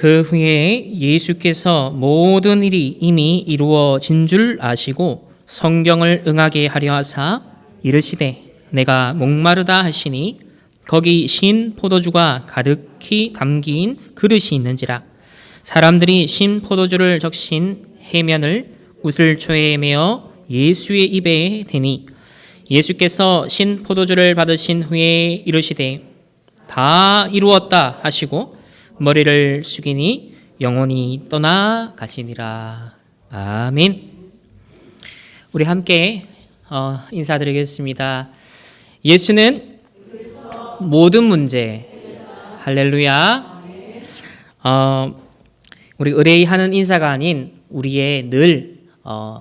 그 후에 예수께서 모든 일이 이미 이루어진 줄 아시고 성경을 응하게 하려 하사 이르시되 내가 목마르다 하시니 거기 신 포도주가 가득히 담긴 그릇이 있는지라. 사람들이 신 포도주를 적신 해면을 우슬초에 메어 예수의 입에 대니 예수께서 신 포도주를 받으신 후에 이르시되 다 이루었다 하시고 머리를 숙이니 영혼이 떠나 가시니라. 아멘. 우리 함께 인사드리겠습니다. 예수는 모든 문제. 할렐루야. 우리 의뢰하는 인사가 아닌 우리의 늘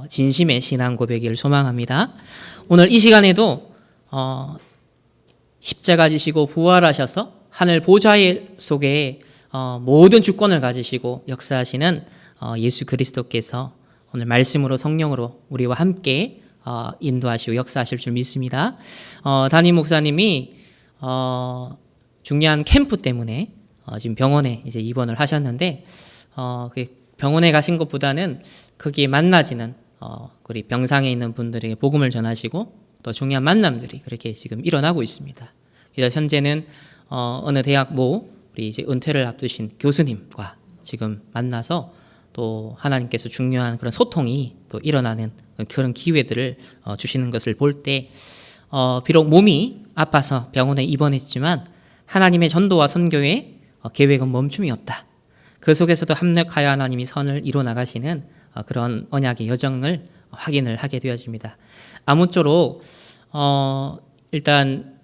진심의 신앙 고백을 소망합니다. 오늘 이 시간에도 십자가 지시고 부활하셔서 하늘 보좌 속에 모든 주권을 가지시고 역사하시는 예수 그리스도께서 오늘 말씀으로 성령으로 우리와 함께 인도하시고 역사하실 줄 믿습니다. 담임 목사님이 중요한 캠프 때문에 지금 병원에 이제 입원을 하셨는데 병원에 가신 것보다는 거기에 만나지는 우리 병상에 있는 분들에게 복음을 전하시고 또 중요한 만남들이 그렇게 지금 일어나고 있습니다. 그래서 현재는 어느 대학 우리 이제 은퇴를 앞두신 교수님과 지금 만나서 또 하나님께서 중요한 그런 소통이 또 일어나는 그런 기회들을 주시는 것을 볼 때 비록 몸이 아파서 병원에 입원했지만 하나님의 전도와 선교의 계획은 멈춤이 없다. 그 속에서도 합력하여 하나님이 선을 이루어 나가시는 그런 언약의 여정을 확인을 하게 되어집니다. 아무쪼록 일단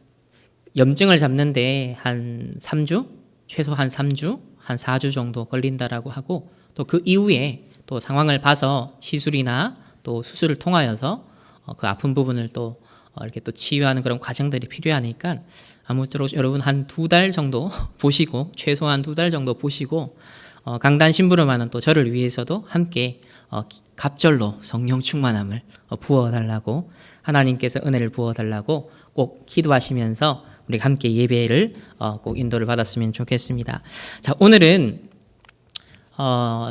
염증을 잡는데 한 3주, 최소 한 3주, 한 4주 정도 걸린다라고 하고 또 그 이후에 또 상황을 봐서 시술이나 또 수술을 통하여서 그 아픈 부분을 또 이렇게 또 치유하는 그런 과정들이 필요하니까 아무쪼록 여러분 한 2달 정도 보시고 최소한 2달 정도 보시고 강단 심부름하는 또 저를 위해서도 함께 갑절로 성령 충만함을 부어달라고 하나님께서 은혜를 부어달라고 꼭 기도하시면서 우리 함께 예배를 꼭 인도를 받았으면 좋겠습니다. 자, 오늘은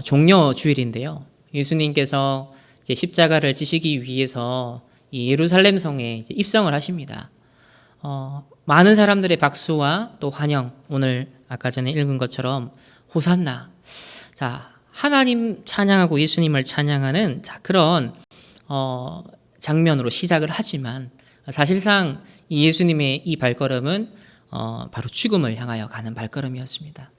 종려 주일인데요. 예수님께서 이제 십자가를 지시기 위해서 이 예루살렘 성에 이제 입성을 하십니다. 많은 사람들의 박수와 또 환영, 오늘 아까 전에 읽은 것처럼 호산나. 자, 하나님 찬양하고 예수님을 찬양하는 그런 장면으로 시작을 하지만 사실상 이 예수님의 이 발걸음은 바로 죽음을 향하여 가는 발걸음이었습니다.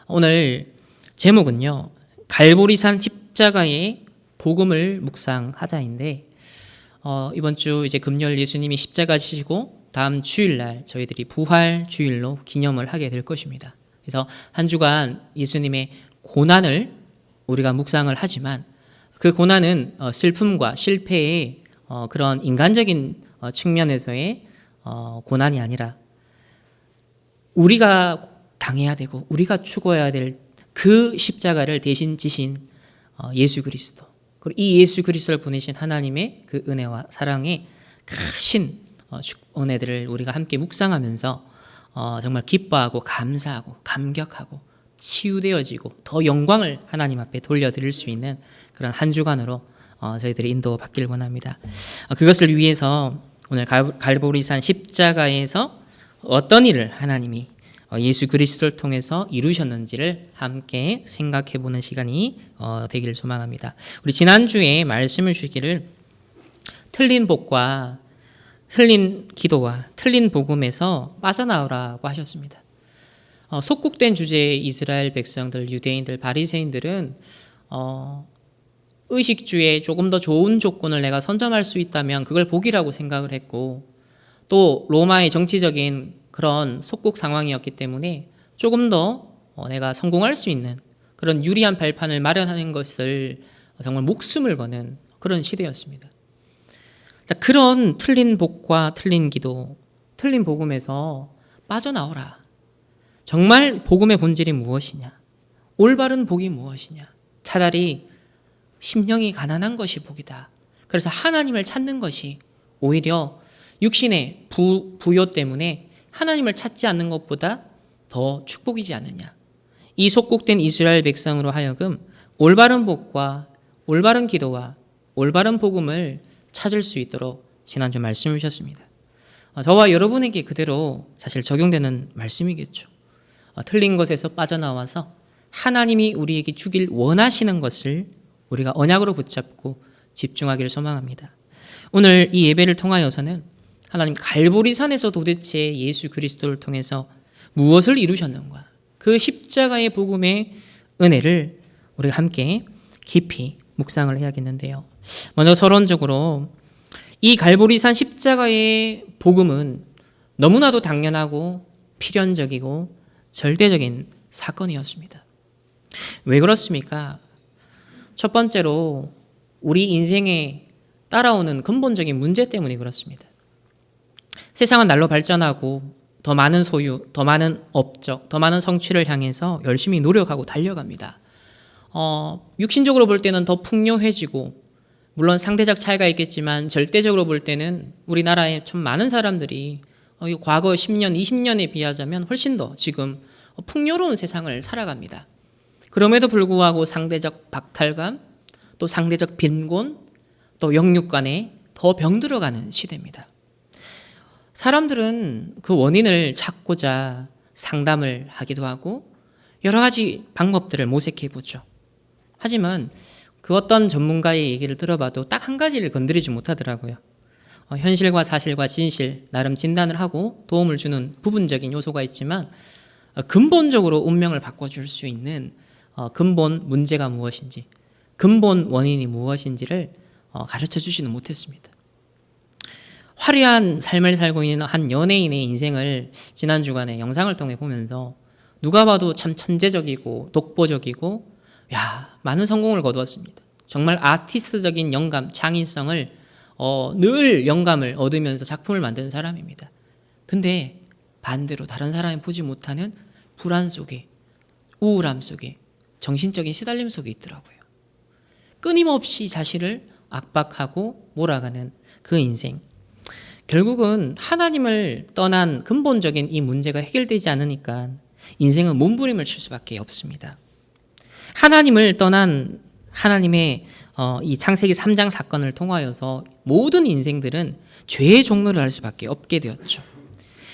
오늘 제목은요, 갈보리산 십자가의 복음을 묵상하자인데 이번 주 이제 금요일 예수님이 십자가 지시고 다음 주일날 저희들이 부활 주일로 기념을 하게 될 것입니다. 그래서 한 주간 예수님의 고난을 우리가 묵상을 하지만 그 고난은 슬픔과 실패의 그런 인간적인 측면에서의 고난이 아니라 우리가 당해야 되고 우리가 죽어야 될 그 십자가를 대신 지신 예수 그리스도, 그리고 이 예수 그리스도를 보내신 하나님의 그 은혜와 사랑의 크신 은혜들을 우리가 함께 묵상하면서 정말 기뻐하고 감사하고 감격하고 치유되어지고 더 영광을 하나님 앞에 돌려드릴 수 있는 그런 한 주간으로 저희들이 인도받길 원합니다. 그것을 위해서 오늘 갈보리산 십자가에서 어떤 일을 하나님이 예수 그리스도를 통해서 이루셨는지를 함께 생각해보는 시간이 되기를 소망합니다. 우리 지난주에 말씀을 주기를 틀린 복과 틀린 기도와 틀린 복음에서 빠져나오라고 하셨습니다. 속국된 주제의 이스라엘 백성들, 유대인들, 바리새인들은 의식주에 조금 더 좋은 조건을 내가 선점할 수 있다면 그걸 복이라고 생각을 했고 또 로마의 정치적인 그런 속국 상황이었기 때문에 조금 더 내가 성공할 수 있는 그런 유리한 발판을 마련하는 것을 정말 목숨을 거는 그런 시대였습니다. 그런 틀린 복과 틀린 기도, 틀린 복음에서 빠져나오라. 정말 복음의 본질이 무엇이냐? 올바른 복이 무엇이냐? 차라리 심령이 가난한 것이 복이다. 그래서 하나님을 찾는 것이 오히려 육신의 부요 때문에 하나님을 찾지 않는 것보다 더 축복이지 않느냐. 이 속국된 이스라엘 백성으로 하여금 올바른 복과 올바른 기도와 올바른 복음을 찾을 수 있도록 지난주 말씀을 주셨습니다. 저와 여러분에게 그대로 사실 적용되는 말씀이겠죠. 틀린 것에서 빠져나와서 하나님이 우리에게 주길 원하시는 것을 우리가 언약으로 붙잡고 집중하기를 소망합니다. 오늘 이 예배를 통하여서는 하나님 갈보리산에서 도대체 예수 그리스도를 통해서 무엇을 이루셨는가, 그 십자가의 복음의 은혜를 우리가 함께 깊이 묵상을 해야겠는데요. 먼저 서론적으로 이 갈보리산 십자가의 복음은 너무나도 당연하고 필연적이고 절대적인 사건이었습니다. 왜 그렇습니까? 첫 번째로 우리 인생에 따라오는 근본적인 문제 때문에 그렇습니다. 세상은 날로 발전하고 더 많은 소유, 더 많은 업적, 더 많은 성취를 향해서 열심히 노력하고 달려갑니다. 육신적으로 볼 때는 더 풍요해지고, 물론 상대적 차이가 있겠지만 절대적으로 볼 때는 우리나라에 좀 많은 사람들이 과거 10년, 20년에 비하자면 훨씬 더 지금 풍요로운 세상을 살아갑니다. 그럼에도 불구하고 상대적 박탈감, 또 상대적 빈곤, 또 영육 간에 더 병들어가는 시대입니다. 사람들은 그 원인을 찾고자 상담을 하기도 하고 여러 가지 방법들을 모색해 보죠. 하지만 그 어떤 전문가의 얘기를 들어봐도 딱 한 가지를 건드리지 못하더라고요. 현실과 사실과 진실, 나름 진단을 하고 도움을 주는 부분적인 요소가 있지만 근본적으로 운명을 바꿔줄 수 있는 근본 문제가 무엇인지, 근본 원인이 무엇인지를 가르쳐 주지는 못했습니다. 화려한 삶을 살고 있는 한 연예인의 인생을 지난 주간에 영상을 통해 보면서 누가 봐도 참 천재적이고 독보적이고 많은 성공을 거두었습니다. 정말 아티스트적인 영감, 창의성을 늘 영감을 얻으면서 작품을 만드는 사람입니다. 근데 반대로 다른 사람이 보지 못하는 불안 속에, 우울함 속에, 정신적인 시달림 속에 있더라고요. 끊임없이 자신을 압박하고 몰아가는 그 인생. 결국은 하나님을 떠난 근본적인 이 문제가 해결되지 않으니까 인생은 몸부림을 칠 수밖에 없습니다. 하나님을 떠난 하나님의 이 창세기 3장 사건을 통하여서 모든 인생들은 죄의 종로를 할 수밖에 없게 되었죠.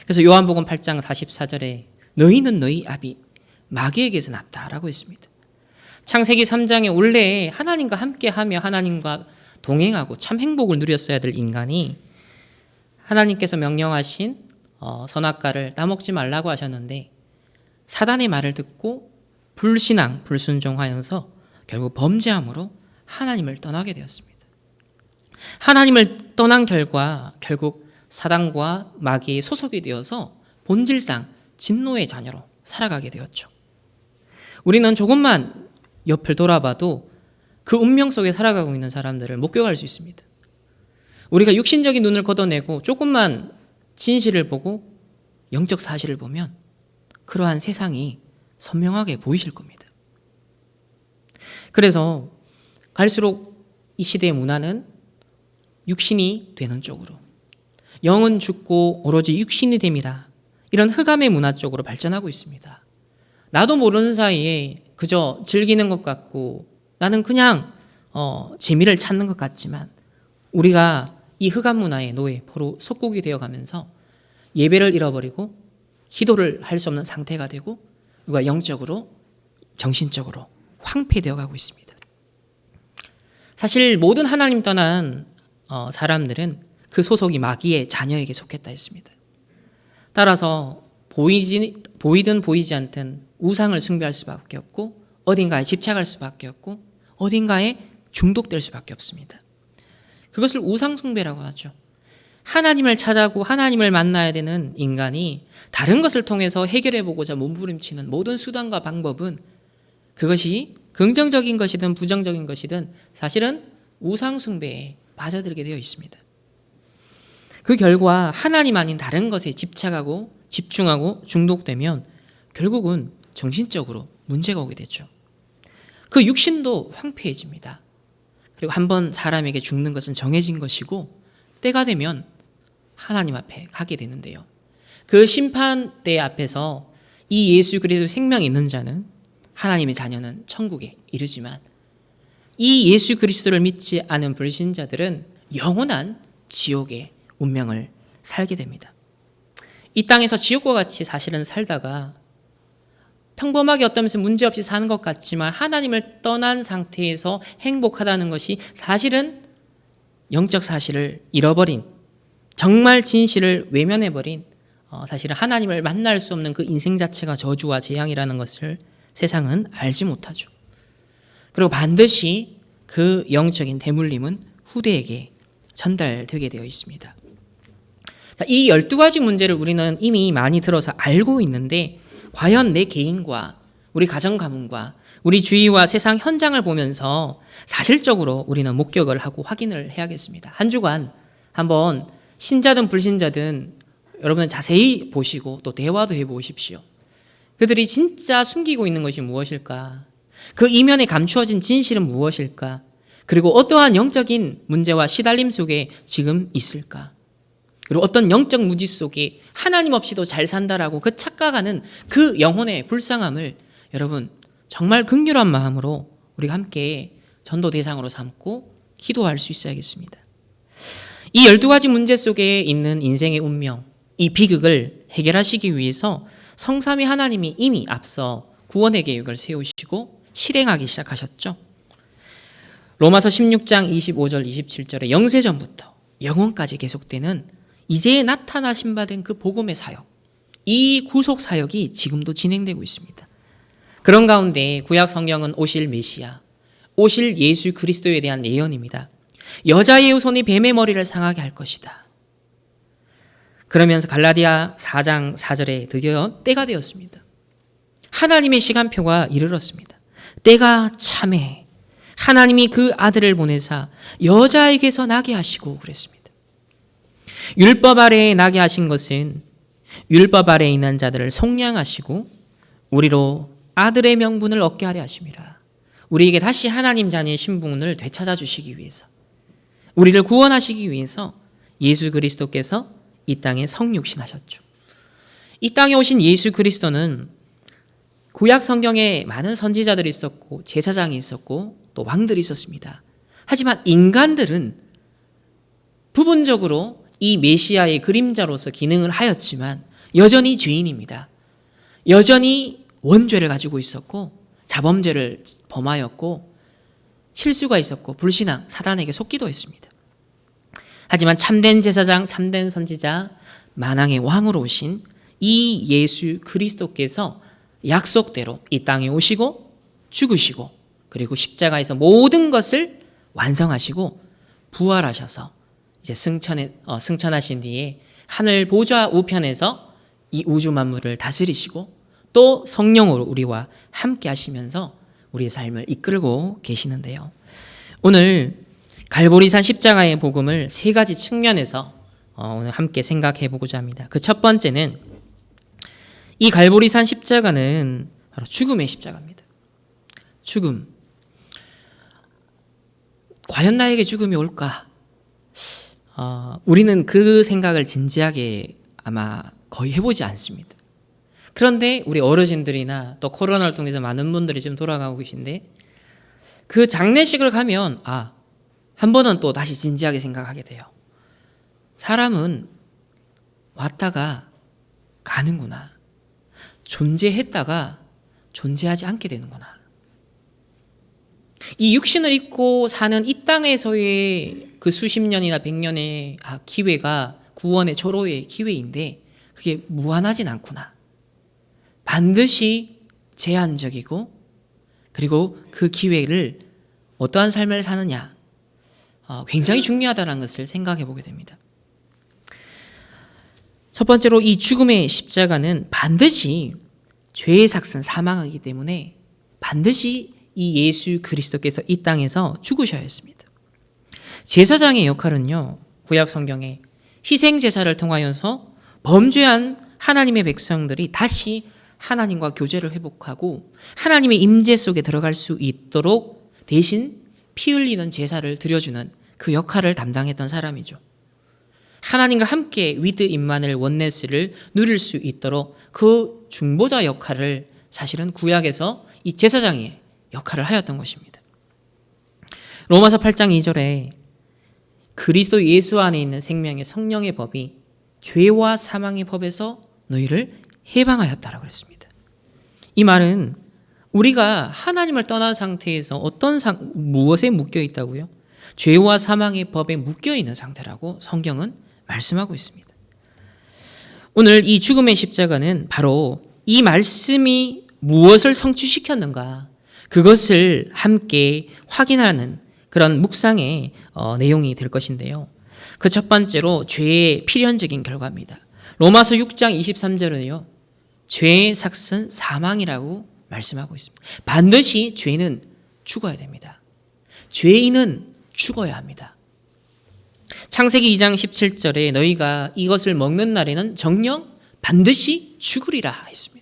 그래서 요한복음 8장 44절에 너희는 너희 아비 마귀에게서 났다라고 했습니다. 창세기 3장에 원래 하나님과 함께하며 하나님과 동행하고 참 행복을 누렸어야 될 인간이 하나님께서 명령하신 선악과를 따먹지 말라고 하셨는데 사단의 말을 듣고 불신앙, 불순종하여서 결국 범죄함으로 하나님을 떠나게 되었습니다. 하나님을 떠난 결과 결국 사단과 마귀의 소속이 되어서 본질상 진노의 자녀로 살아가게 되었죠. 우리는 조금만 옆을 돌아봐도 그 운명 속에 살아가고 있는 사람들을 목격할 수 있습니다. 우리가 육신적인 눈을 걷어내고 조금만 진실을 보고 영적 사실을 보면 그러한 세상이 선명하게 보이실 겁니다. 그래서 갈수록 이 시대의 문화는 육신이 되는 쪽으로, 영은 죽고 오로지 육신이 됨이라, 이런 흑암의 문화 쪽으로 발전하고 있습니다. 나도 모르는 사이에 그저 즐기는 것 같고 나는 그냥 재미를 찾는 것 같지만 우리가 이 흑암 문화의 노예, 포로 속국이 되어가면서 예배를 잃어버리고 기도를 할 수 없는 상태가 되고 우리가 영적으로, 정신적으로 황폐되어 가고 있습니다. 사실 모든 하나님 떠난 사람들은 그 소속이 마귀의 자녀에게 속했다 했습니다. 따라서 보이든 보이지 않든 우상을 숭배할 수밖에 없고 어딘가에 집착할 수밖에 없고 어딘가에 중독될 수밖에 없습니다. 그것을 우상 숭배라고 하죠. 하나님을 찾아고 하나님을 만나야 되는 인간이 다른 것을 통해서 해결해보고자 몸부림치는 모든 수단과 방법은 그것이 긍정적인 것이든 부정적인 것이든 사실은 우상 숭배에 빠져들게 되어 있습니다. 그 결과 하나님 아닌 다른 것에 집착하고 집중하고 중독되면 결국은 정신적으로 문제가 오게 되죠. 그 육신도 황폐해집니다. 그리고 한번 사람에게 죽는 것은 정해진 것이고 때가 되면 하나님 앞에 가게 되는데요. 그 심판대 앞에서 이 예수 그리스도 생명이 있는 자는 하나님의 자녀는 천국에 이르지만 이 예수 그리스도를 믿지 않은 불신자들은 영원한 지옥의 운명을 살게 됩니다. 이 땅에서 지옥과 같이 사실은 살다가 평범하게 어떤 면에서 문제없이 사는 것 같지만 하나님을 떠난 상태에서 행복하다는 것이 사실은 영적 사실을 잃어버린, 정말 진실을 외면해버린, 사실은 하나님을 만날 수 없는 그 인생 자체가 저주와 재앙이라는 것을 세상은 알지 못하죠. 그리고 반드시 그 영적인 대물림은 후대에게 전달되게 되어 있습니다. 이 12가지 문제를 우리는 이미 많이 들어서 알고 있는데 과연 내 개인과 우리 가정 가문과 우리 주위와 세상 현장을 보면서 사실적으로 우리는 목격을 하고 확인을 해야겠습니다. 한 주간 한번 신자든 불신자든 여러분은 자세히 보시고 또 대화도 해보십시오. 그들이 진짜 숨기고 있는 것이 무엇일까? 그 이면에 감추어진 진실은 무엇일까? 그리고 어떠한 영적인 문제와 시달림 속에 지금 있을까? 그리고 어떤 영적 무지 속에 하나님 없이도 잘 산다라고 그 착각하는 그 영혼의 불쌍함을 여러분 정말 긍휼한 마음으로 우리가 함께 전도 대상으로 삼고 기도할 수 있어야겠습니다. 이 12가지 문제 속에 있는 인생의 운명, 이 비극을 해결하시기 위해서 성삼위 하나님이 이미 앞서 구원의 계획을 세우시고 실행하기 시작하셨죠. 로마서 16장 25절 27절에 영세전부터 영원까지 계속되는 이제 나타나신 바 된 그 복음의 사역, 이 구속 사역이 지금도 진행되고 있습니다. 그런 가운데 구약 성경은 오실 메시아, 오실 예수 그리스도에 대한 예언입니다. 여자의 후손이 뱀의 머리를 상하게 할 것이다. 그러면서 갈라디아 4장 4절에 드디어 때가 되었습니다. 하나님의 시간표가 이르렀습니다. 때가 참해 하나님이 그 아들을 보내사 여자에게서 나게 하시고 그랬습니다. 율법 아래에 나게 하신 것은 율법 아래에 있는 자들을 속량하시고 우리로 아들의 명분을 얻게 하려 하심이라. 우리에게 다시 하나님 자녀의 신분을 되찾아 주시기 위해서, 우리를 구원하시기 위해서 예수 그리스도께서 이 땅에 성육신하셨죠. 이 땅에 오신 예수 그리스도는 구약 성경에 많은 선지자들이 있었고 제사장이 있었고 또 왕들이 있었습니다. 하지만 인간들은 부분적으로 이 메시아의 그림자로서 기능을 하였지만 여전히 죄인입니다. 여전히 원죄를 가지고 있었고 자범죄를 범하였고 실수가 있었고 불신앙, 사단에게 속기도 했습니다. 하지만 참된 제사장, 참된 선지자, 만왕의 왕으로 오신 이 예수 그리스도께서 약속대로 이 땅에 오시고 죽으시고 그리고 십자가에서 모든 것을 완성하시고 부활하셔서 이제 승천하신 뒤에 하늘 보좌 우편에서 이 우주 만물을 다스리시고 또 성령으로 우리와 함께 하시면서 우리의 삶을 이끌고 계시는데요. 오늘 갈보리산 십자가의 복음을 3가지 측면에서 오늘 함께 생각해 보고자 합니다. 그 첫 번째는 이 갈보리산 십자가는 바로 죽음의 십자가입니다. 죽음. 과연 나에게 죽음이 올까? 우리는 그 생각을 진지하게 아마 거의 해보지 않습니다. 그런데 우리 어르신들이나 또 코로나를 통해서 많은 분들이 지금 돌아가고 계신데 그 장례식을 가면 한 번은 또 다시 진지하게 생각하게 돼요. 사람은 왔다가 가는구나. 존재했다가 존재하지 않게 되는구나. 이 육신을 입고 사는 이 땅에서의 그 수십 년이나 100년의 기회가 구원의 초로의 기회인데 그게 무한하진 않구나. 반드시 제한적이고 그리고 그 기회를 어떠한 삶을 사느냐 굉장히 중요하다는 것을 생각해 보게 됩니다. 첫 번째로 이 죽음의 십자가는 반드시 죄의 삭슨 사망하기 때문에 반드시 이 예수 그리스도께서 이 땅에서 죽으셔야 했습니다. 제사장의 역할은요, 구약 성경에 희생 제사를 통하여서 범죄한 하나님의 백성들이 다시 하나님과 교제를 회복하고 하나님의 임재 속에 들어갈 수 있도록 대신 피 흘리는 제사를 드려주는 그 역할을 담당했던 사람이죠. 하나님과 함께 위드 임마누엘 원네스를 누릴 수 있도록 그 중보자 역할을 사실은 구약에서 이 제사장의 역할을 하였던 것입니다. 로마서 8장 2절에 그리스도 예수 안에 있는 생명의 성령의 법이 죄와 사망의 법에서 너희를 해방하였다라고 그랬습니다. 이 말은 우리가 하나님을 떠난 상태에서 무엇에 묶여 있다고요? 죄와 사망의 법에 묶여 있는 상태라고 성경은 말씀하고 있습니다. 오늘 이 죽음의 십자가는 바로 이 말씀이 무엇을 성취시켰는가, 그것을 함께 확인하는 그런 묵상의 내용이 될 것인데요. 그 첫 번째로 죄의 필연적인 결과입니다. 로마서 6장 23절은요. 죄의 삭은 사망이라고 말씀하고 있습니다. 반드시 죄는 죽어야 됩니다. 죄인은 죽어야 합니다. 창세기 2장 17절에 너희가 이것을 먹는 날에는 정녕 반드시 죽으리라 했습니다.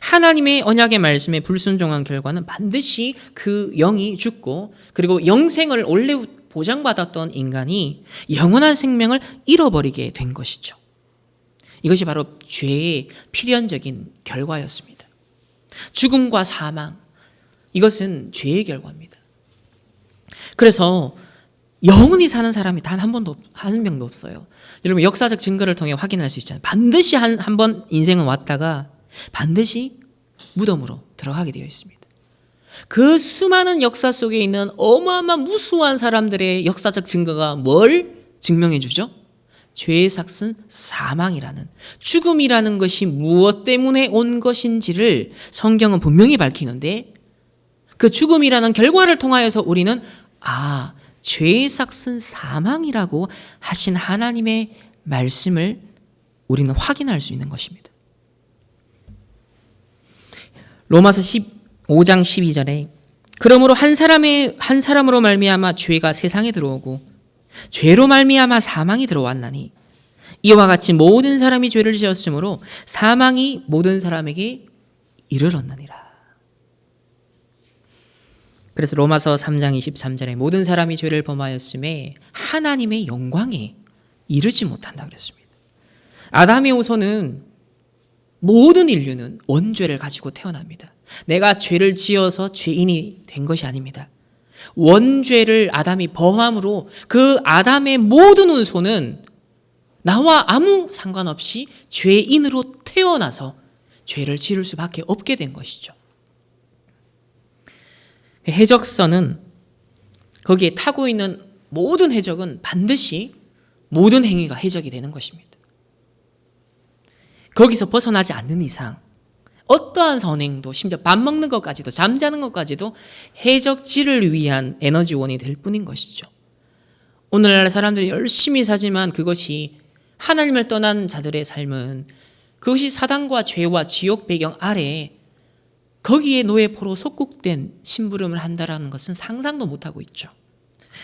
하나님의 언약의 말씀에 불순종한 결과는 반드시 그 영이 죽고, 그리고 영생을 원래 보장받았던 인간이 영원한 생명을 잃어버리게 된 것이죠. 이것이 바로 죄의 필연적인 결과였습니다. 죽음과 사망, 이것은 죄의 결과입니다. 그래서 영원히 사는 사람이 단 한 명도 없어요. 여러분, 역사적 증거를 통해 확인할 수 있잖아요. 반드시 한 번 인생은 왔다가 반드시 무덤으로 들어가게 되어 있습니다. 그 수많은 역사 속에 있는 어마어마한 무수한 사람들의 역사적 증거가 뭘 증명해 주죠? 죄의 삭은 사망이라는, 죽음이라는 것이 무엇 때문에 온 것인지를 성경은 분명히 밝히는데, 그 죽음이라는 결과를 통하여서 우리는 죄의 삭은 사망이라고 하신 하나님의 말씀을 우리는 확인할 수 있는 것입니다. 로마서 15장 12절에 그러므로 한 사람으로 말미암아 죄가 세상에 들어오고 죄로 말미암아 사망이 들어왔나니 이와 같이 모든 사람이 죄를 지었으므로 사망이 모든 사람에게 이르렀느니라. 그래서 로마서 3장 23절에 모든 사람이 죄를 범하였음에 하나님의 영광에 이르지 못한다 그랬습니다. 아담의 후손은, 모든 인류는 원죄를 가지고 태어납니다. 내가 죄를 지어서 죄인이 된 것이 아닙니다. 원죄를 아담이 범함으로 그 아담의 모든 후손은 나와 아무 상관없이 죄인으로 태어나서 죄를 지을 수밖에 없게 된 것이죠. 해적선은 거기에 타고 있는 모든 해적은 반드시 모든 행위가 해적이 되는 것입니다. 거기서 벗어나지 않는 이상 어떠한 선행도, 심지어 밥 먹는 것까지도, 잠자는 것까지도 해적지를 위한 에너지원이 될 뿐인 것이죠. 오늘날 사람들이 열심히 사지만 그것이 하나님을 떠난 자들의 삶은 그것이 사단과 죄와 지옥 배경 아래 거기에 노예포로 속국된 심부름을 한다라는 것은 상상도 못하고 있죠.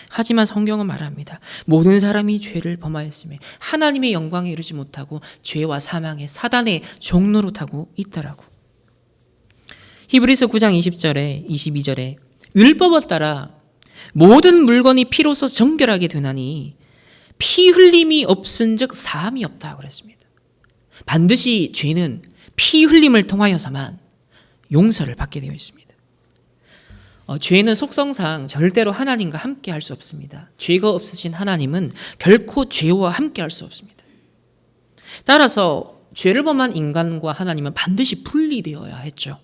하지만 성경은 말합니다. 모든 사람이 죄를 범하였으며 하나님의 영광에 이르지 못하고 죄와 사망의 사단의 종노릇하고 있다라고. 히브리서 9장 20절에 22절에 율법을 따라 모든 물건이 피로써 정결하게 되나니 피 흘림이 없은즉 사함이 없다 그랬습니다. 반드시 죄는 피 흘림을 통하여서만 용서를 받게 되어 있습니다. 죄는 속성상 절대로 하나님과 함께 할 수 없습니다. 죄가 없으신 하나님은 결코 죄와 함께 할 수 없습니다. 따라서 죄를 범한 인간과 하나님은 반드시 분리되어야 했죠.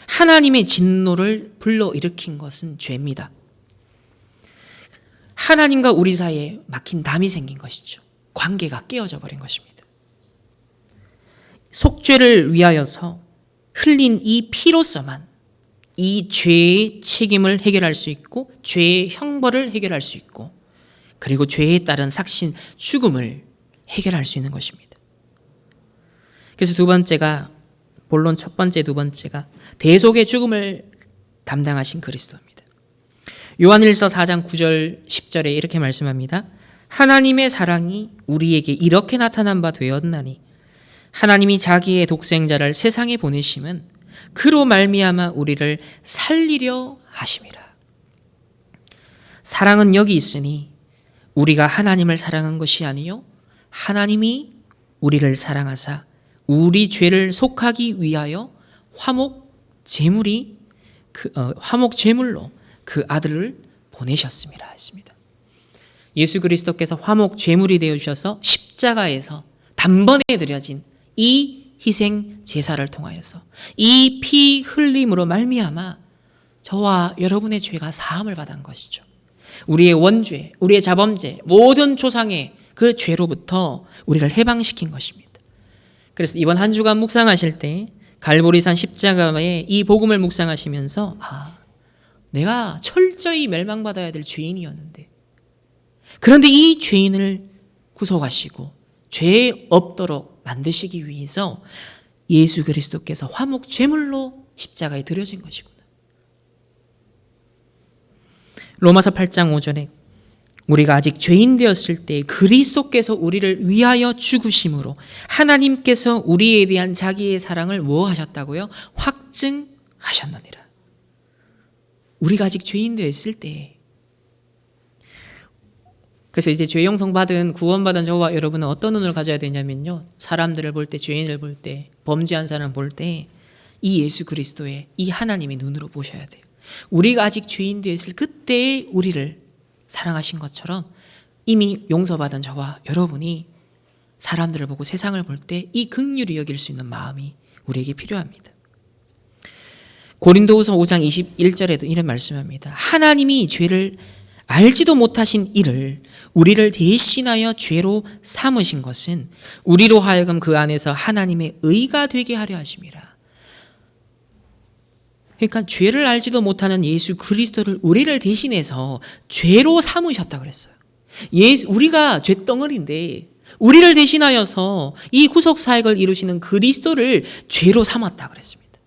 하나님의 진노를 불러일으킨 것은 죄입니다. 하나님과 우리 사이에 막힌 담이 생긴 것이죠. 관계가 깨어져 버린 것입니다. 속죄를 위하여서 흘린 이 피로서만 이 죄의 책임을 해결할 수 있고 죄의 형벌을 해결할 수 있고 그리고 죄에 따른 삭신 죽음을 해결할 수 있는 것입니다. 그래서 본론 첫 번째, 두 번째가 대속의 죽음을 담당하신 그리스도입니다. 요한일서 4장 9절 10절에 이렇게 말씀합니다. 하나님의 사랑이 우리에게 이렇게 나타난 바 되었나니 하나님이 자기의 독생자를 세상에 보내심은 그로 말미암아 우리를 살리려 하심이라. 사랑은 여기 있으니 우리가 하나님을 사랑한 것이 아니요 하나님이 우리를 사랑하사 우리 죄를 속하기 위하여 화목 제물이 화목 제물로 그 아들을 보내셨습니다 했습니다. 예수 그리스도께서 화목 제물이 되어 주셔서 십자가에서 단번에 드려진 이 희생 제사를 통하여서 이 피 흘림으로 말미암아 저와 여러분의 죄가 사함을 받은 것이죠. 우리의 원죄, 우리의 자범죄, 모든 조상의 그 죄로부터 우리를 해방시킨 것입니다. 그래서 이번 한 주간 묵상하실 때 갈보리산 십자가의 이 복음을 묵상하시면서 내가 철저히 멸망받아야 될 죄인이었는데, 그런데 이 죄인을 구속하시고 죄 없도록 만드시기 위해서 예수 그리스도께서 화목 제물로 십자가에 드려진 것이구나. 로마서 8장 5절에 우리가 아직 죄인 되었을 때 그리스도께서 우리를 위하여 죽으심으로 하나님께서 우리에 대한 자기의 사랑을 뭐 하셨다고요? 확증하셨느니라. 우리가 아직 죄인 되었을 때, 그래서 이제 죄 용서 받은 구원받은 저와 여러분은 어떤 눈을 가져야 되냐면요, 사람들을 볼 때, 죄인을 볼 때, 범죄한 사람을 볼 때 이 예수 그리스도의 이 하나님의 눈으로 보셔야 돼요. 우리가 아직 죄인 되었을 그때에 우리를 사랑하신 것처럼 이미 용서받은 저와 여러분이 사람들을 보고 세상을 볼 때 이 긍휼히 여길 수 있는 마음이 우리에게 필요합니다. 고린도후서 5장 21절에도 이런 말씀합니다. 하나님이 죄를 알지도 못하신 이를 우리를 대신하여 죄로 삼으신 것은 우리로 하여금 그 안에서 하나님의 의가 되게 하려 하심이라. 그러니까 죄를 알지도 못하는 예수 그리스도를 우리를 대신해서 죄로 삼으셨다 그랬어요. 우리가 죄덩어리인데 우리를 대신하여서 이 구속 사역을 이루시는 그리스도를 죄로 삼았다 그랬습니다.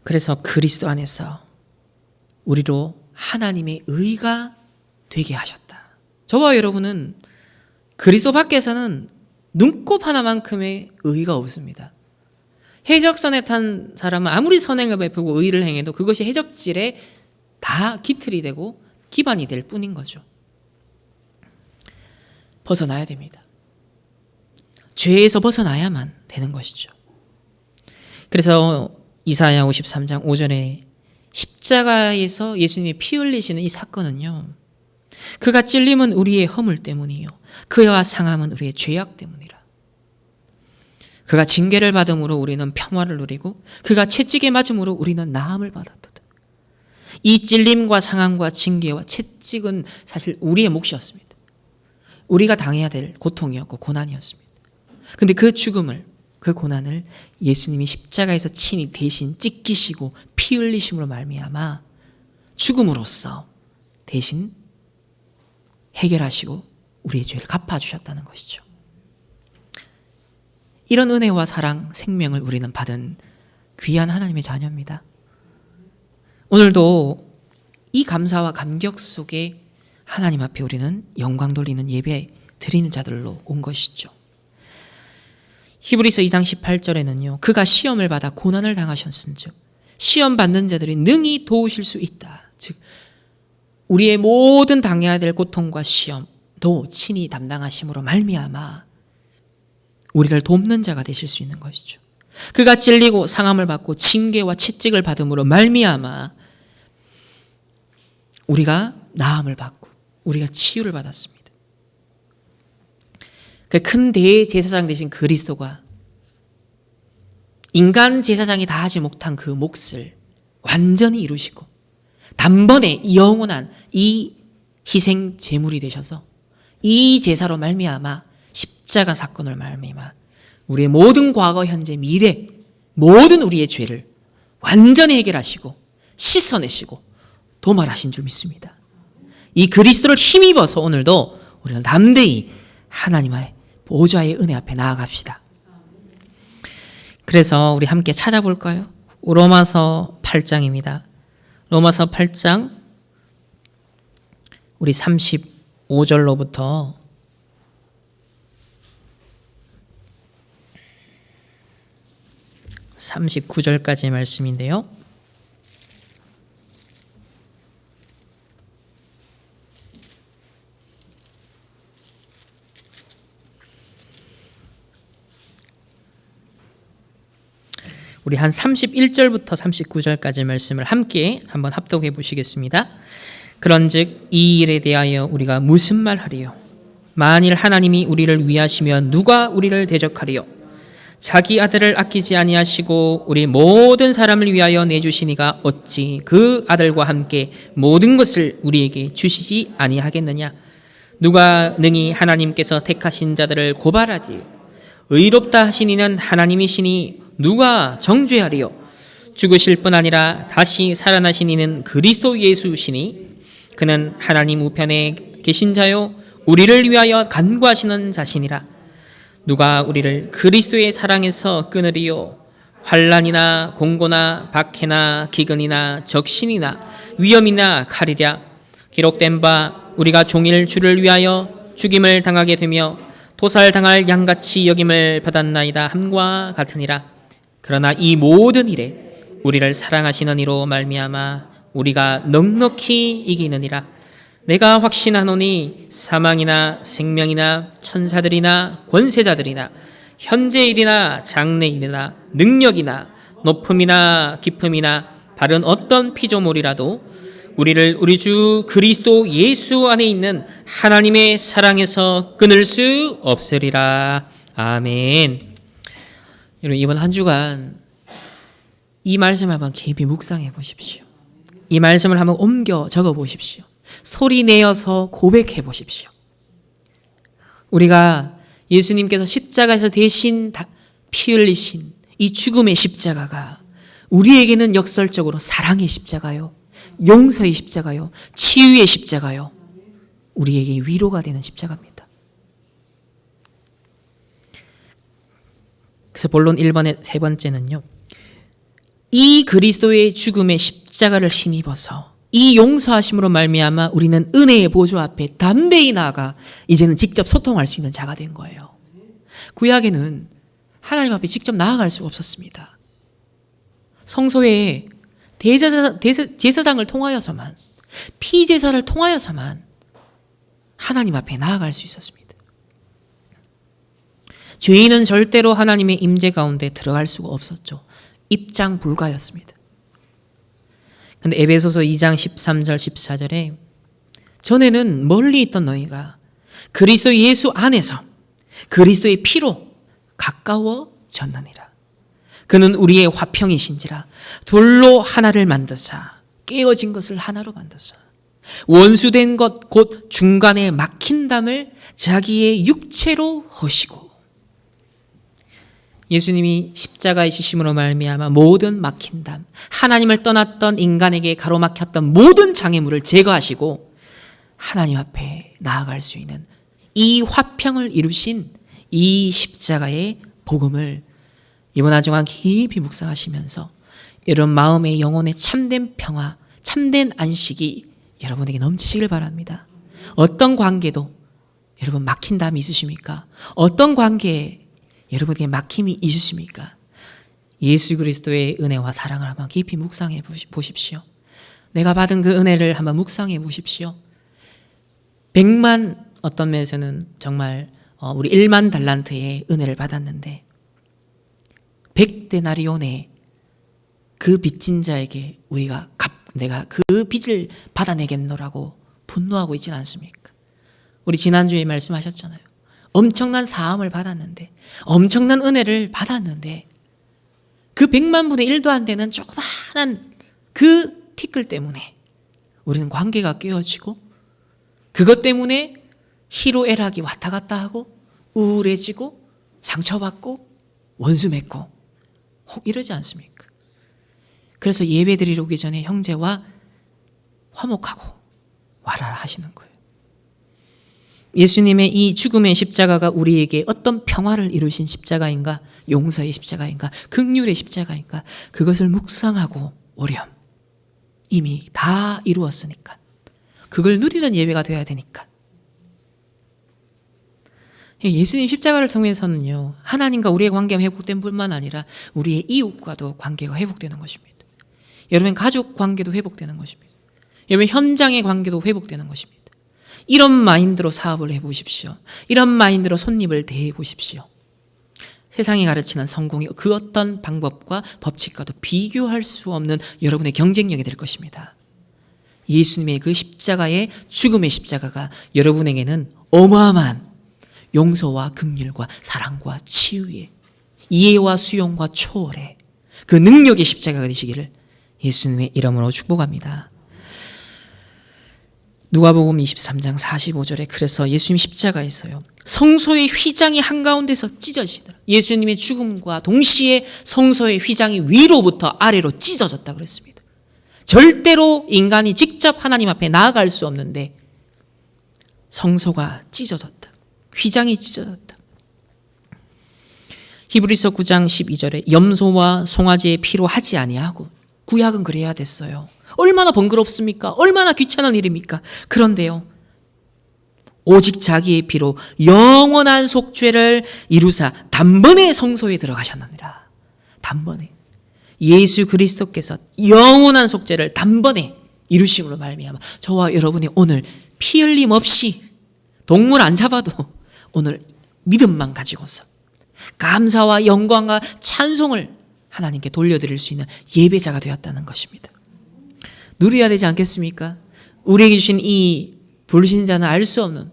그래서 그리스도 안에서 우리로 하나님의 의가 되게 하셨다. 저와 여러분은 그리스도 밖에서는 눈곱 하나만큼의 의가 없습니다. 해적선에 탄 사람은 아무리 선행을 베푸고 의를 행해도 그것이 해적질에 다 기틀이 되고 기반이 될 뿐인 거죠. 벗어나야 됩니다. 죄에서 벗어나야만 되는 것이죠. 그래서 이사야 53장 5절에 십자가에서 예수님이 피 흘리시는 이 사건은요, 그가 찔림은 우리의 허물 때문이요 그가 상함은 우리의 죄악 때문이라. 그가 징계를 받음으로 우리는 평화를 누리고 그가 채찍에 맞음으로 우리는 나음을 받았도다. 이 찔림과 상함과 징계와 채찍은 사실 우리의 몫이었습니다. 우리가 당해야 될 고통이었고 고난이었습니다. 그런데 그 죽음을, 그 고난을 예수님이 십자가에서 친히 대신 찢기시고 피 흘리심으로 말미암아 죽음으로써 대신 해결하시고 우리의 죄를 갚아주셨다는 것이죠. 이런 은혜와 사랑, 생명을 우리는 받은 귀한 하나님의 자녀입니다. 오늘도 이 감사와 감격 속에 하나님 앞에 우리는 영광 돌리는 예배 드리는 자들로 온 것이죠. 히브리서 2장 18절에는요. 그가 시험을 받아 고난을 당하셨은즉 시험 받는 자들이 능히 도우실 수 있다. 즉 우리의 모든 당해야 될 고통과 시험도 친히 담당하심으로 말미암아 우리를 돕는 자가 되실 수 있는 것이죠. 그가 찔리고 상함을 받고 징계와 채찍을 받음으로 말미암아 우리가 나음을 받고 우리가 치유를 받았습니다. 그 큰 대제사장 되신 그리스도가 인간 제사장이 다 하지 못한 그 몫을 완전히 이루시고 단번에 영원한 이 희생 제물이 되셔서 이 제사로 말미암아 십자가 사건을 말미암아 우리의 모든 과거, 현재, 미래 모든 우리의 죄를 완전히 해결하시고 씻어내시고 도말하신 줄 믿습니다. 이 그리스도를 힘입어서 오늘도 우리는 담대히 하나님의 보좌의 은혜 앞에 나아갑시다. 그래서 우리 함께 찾아볼까요? 로마서 8장입니다. 로마서 8장 우리 35절로부터 39절까지의 말씀인데요. 우리 한 31절부터 39절까지 말씀을 함께 한번 합독해 보시겠습니다. 그런즉 이 일에 대하여 우리가 무슨 말하리요? 만일 하나님이 우리를 위하시면 누가 우리를 대적하리요? 자기 아들을 아끼지 아니하시고 우리 모든 사람을 위하여 내주시니가 어찌 그 아들과 함께 모든 것을 우리에게 주시지 아니하겠느냐? 누가 능히 하나님께서 택하신 자들을 고발하리요? 의롭다 하신 이는 하나님이시니 누가 정죄하리요? 죽으실 뿐 아니라 다시 살아나신 이는 그리스도 예수시니 그는 하나님 우편에 계신 자요 우리를 위하여 간구하시는 자시니라. 누가 우리를 그리스도의 사랑에서 끊으리요? 환난이나 공고나 박해나 기근이나 적신이나 위험이나 칼이랴. 기록된 바 우리가 종일 주를 위하여 죽임을 당하게 되며 도살당할 양같이 여김을 받았나이다 함과 같으니라. 그러나 이 모든 일에 우리를 사랑하시는 이로 말미암아 우리가 넉넉히 이기느니라. 내가 확신하노니 사망이나 생명이나 천사들이나 권세자들이나 현재일이나 장래일이나 능력이나 높음이나 깊음이나 다른 어떤 피조물이라도 우리를 우리 주 그리스도 예수 안에 있는 하나님의 사랑에서 끊을 수 없으리라. 아멘. 여러분, 이번 한 주간 이 말씀을 한번 깊이 묵상해 보십시오. 이 말씀을 한번 옮겨 적어 보십시오. 소리 내어서 고백해 보십시오. 우리가 예수님께서 십자가에서 대신 피 흘리신 이 죽음의 십자가가 우리에게는 역설적으로 사랑의 십자가요, 용서의 십자가요, 치유의 십자가요, 우리에게 위로가 되는 십자가입니다. 그래서 본론 1번의 세 번째는요, 이 그리스도의 죽음의 십자가를 힘입어서 이 용서하심으로 말미암아 우리는 은혜의 보좌 앞에 담대히 나아가 이제는 직접 소통할 수 있는 자가 된 거예요. 구약에는 하나님 앞에 직접 나아갈 수가 없었습니다. 성소에 제사장을 통하여서만, 피제사를 통하여서만 하나님 앞에 나아갈 수 있었습니다. 죄인은 절대로 하나님의 임재 가운데 들어갈 수가 없었죠. 입장 불가였습니다. 그런데 에베소서 2장 13절 14절에 전에는 멀리 있던 너희가 그리스도 예수 안에서 그리스도의 피로 가까워졌느니라. 그는 우리의 화평이신지라 돌로 하나를 만드사 깨어진 것을 하나로 만드사 원수된 것 곧 중간에 막힌 담을 자기의 육체로 허시고. 예수님이 십자가의 지심으로 말미암아 모든 막힌 담, 하나님을 떠났던 인간에게 가로막혔던 모든 장애물을 제거하시고 하나님 앞에 나아갈 수 있는 이 화평을 이루신 이 십자가의 복음을 이번 한 주간 깊이 묵상하시면서 여러분 마음의 영혼의 참된 평화, 참된 안식이 여러분에게 넘치시길 바랍니다. 어떤 관계도 여러분 막힌 담이 있으십니까? 어떤 관계에 여러분에게 막힘이 있으십니까? 예수 그리스도의 은혜와 사랑을 한번 깊이 묵상해 보십시오. 내가 받은 그 은혜를 한번 묵상해 보십시오. 100만, 어떤 면에서는 정말 우리 1만 달란트의 은혜를 받았는데 100데나리온의 그 빚진 자에게 우리가 내가 그 빚을 받아내겠노라고 분노하고 있지는 않습니까? 우리 지난주에 말씀하셨잖아요. 엄청난 사함을 받았는데, 엄청난 은혜를 받았는데 그 100만 분의 1도 안 되는 조그마한 그 티끌 때문에 우리는 관계가 깨어지고 그것 때문에 희로애락이 왔다 갔다 하고 우울해지고 상처받고 원수 맺고 혹 이러지 않습니까? 그래서 예배 드리러 오기 전에 형제와 화목하고 와라 하시는 거예요. 예수님의 이 죽음의 십자가가 우리에게 어떤 평화를 이루신 십자가인가, 용서의 십자가인가, 긍휼의 십자가인가, 그것을 묵상하고 오렴. 이미 다 이루었으니까. 그걸 누리는 예배가 되어야 되니까. 예수님 십자가를 통해서는요, 하나님과 우리의 관계가 회복된 뿐만 아니라 우리의 이웃과도 관계가 회복되는 것입니다. 여러분 가족 관계도 회복되는 것입니다. 여러분 현장의 관계도 회복되는 것입니다. 이런 마인드로 사업을 해보십시오. 이런 마인드로 손님을 대해보십시오. 세상이 가르치는 성공이 그 어떤 방법과 법칙과도 비교할 수 없는 여러분의 경쟁력이 될 것입니다. 예수님의 그 십자가의 죽음의 십자가가 여러분에게는 어마어마한 용서와 긍휼과 사랑과 치유의 이해와 수용과 초월의 그 능력의 십자가가 되시기를 예수님의 이름으로 축복합니다. 누가복음 23장 45절에 그래서 예수님 십자가에서요 성소의 휘장이 한가운데서 찢어지더라. 예수님의 죽음과 동시에 성소의 휘장이 위로부터 아래로 찢어졌다 그랬습니다. 절대로 인간이 직접 하나님 앞에 나아갈 수 없는데 성소가 찢어졌다. 휘장이 찢어졌다. 히브리서 9장 12절에 염소와 송아지의 피로 하지 아니하고 구약은 그래야 됐어요. 얼마나 번거롭습니까? 얼마나 귀찮은 일입니까? 그런데요. 오직 자기의 피로 영원한 속죄를 이루사 단번에 성소에 들어가셨느니라. 단번에. 예수 그리스도께서 영원한 속죄를 단번에 이루심으로 말미암아 저와 여러분이 오늘 피 흘림 없이 동물 안 잡아도 오늘 믿음만 가지고서 감사와 영광과 찬송을 하나님께 돌려드릴 수 있는 예배자가 되었다는 것입니다. 누려야 되지 않겠습니까? 우리에게 주신 이 불신자는 알 수 없는,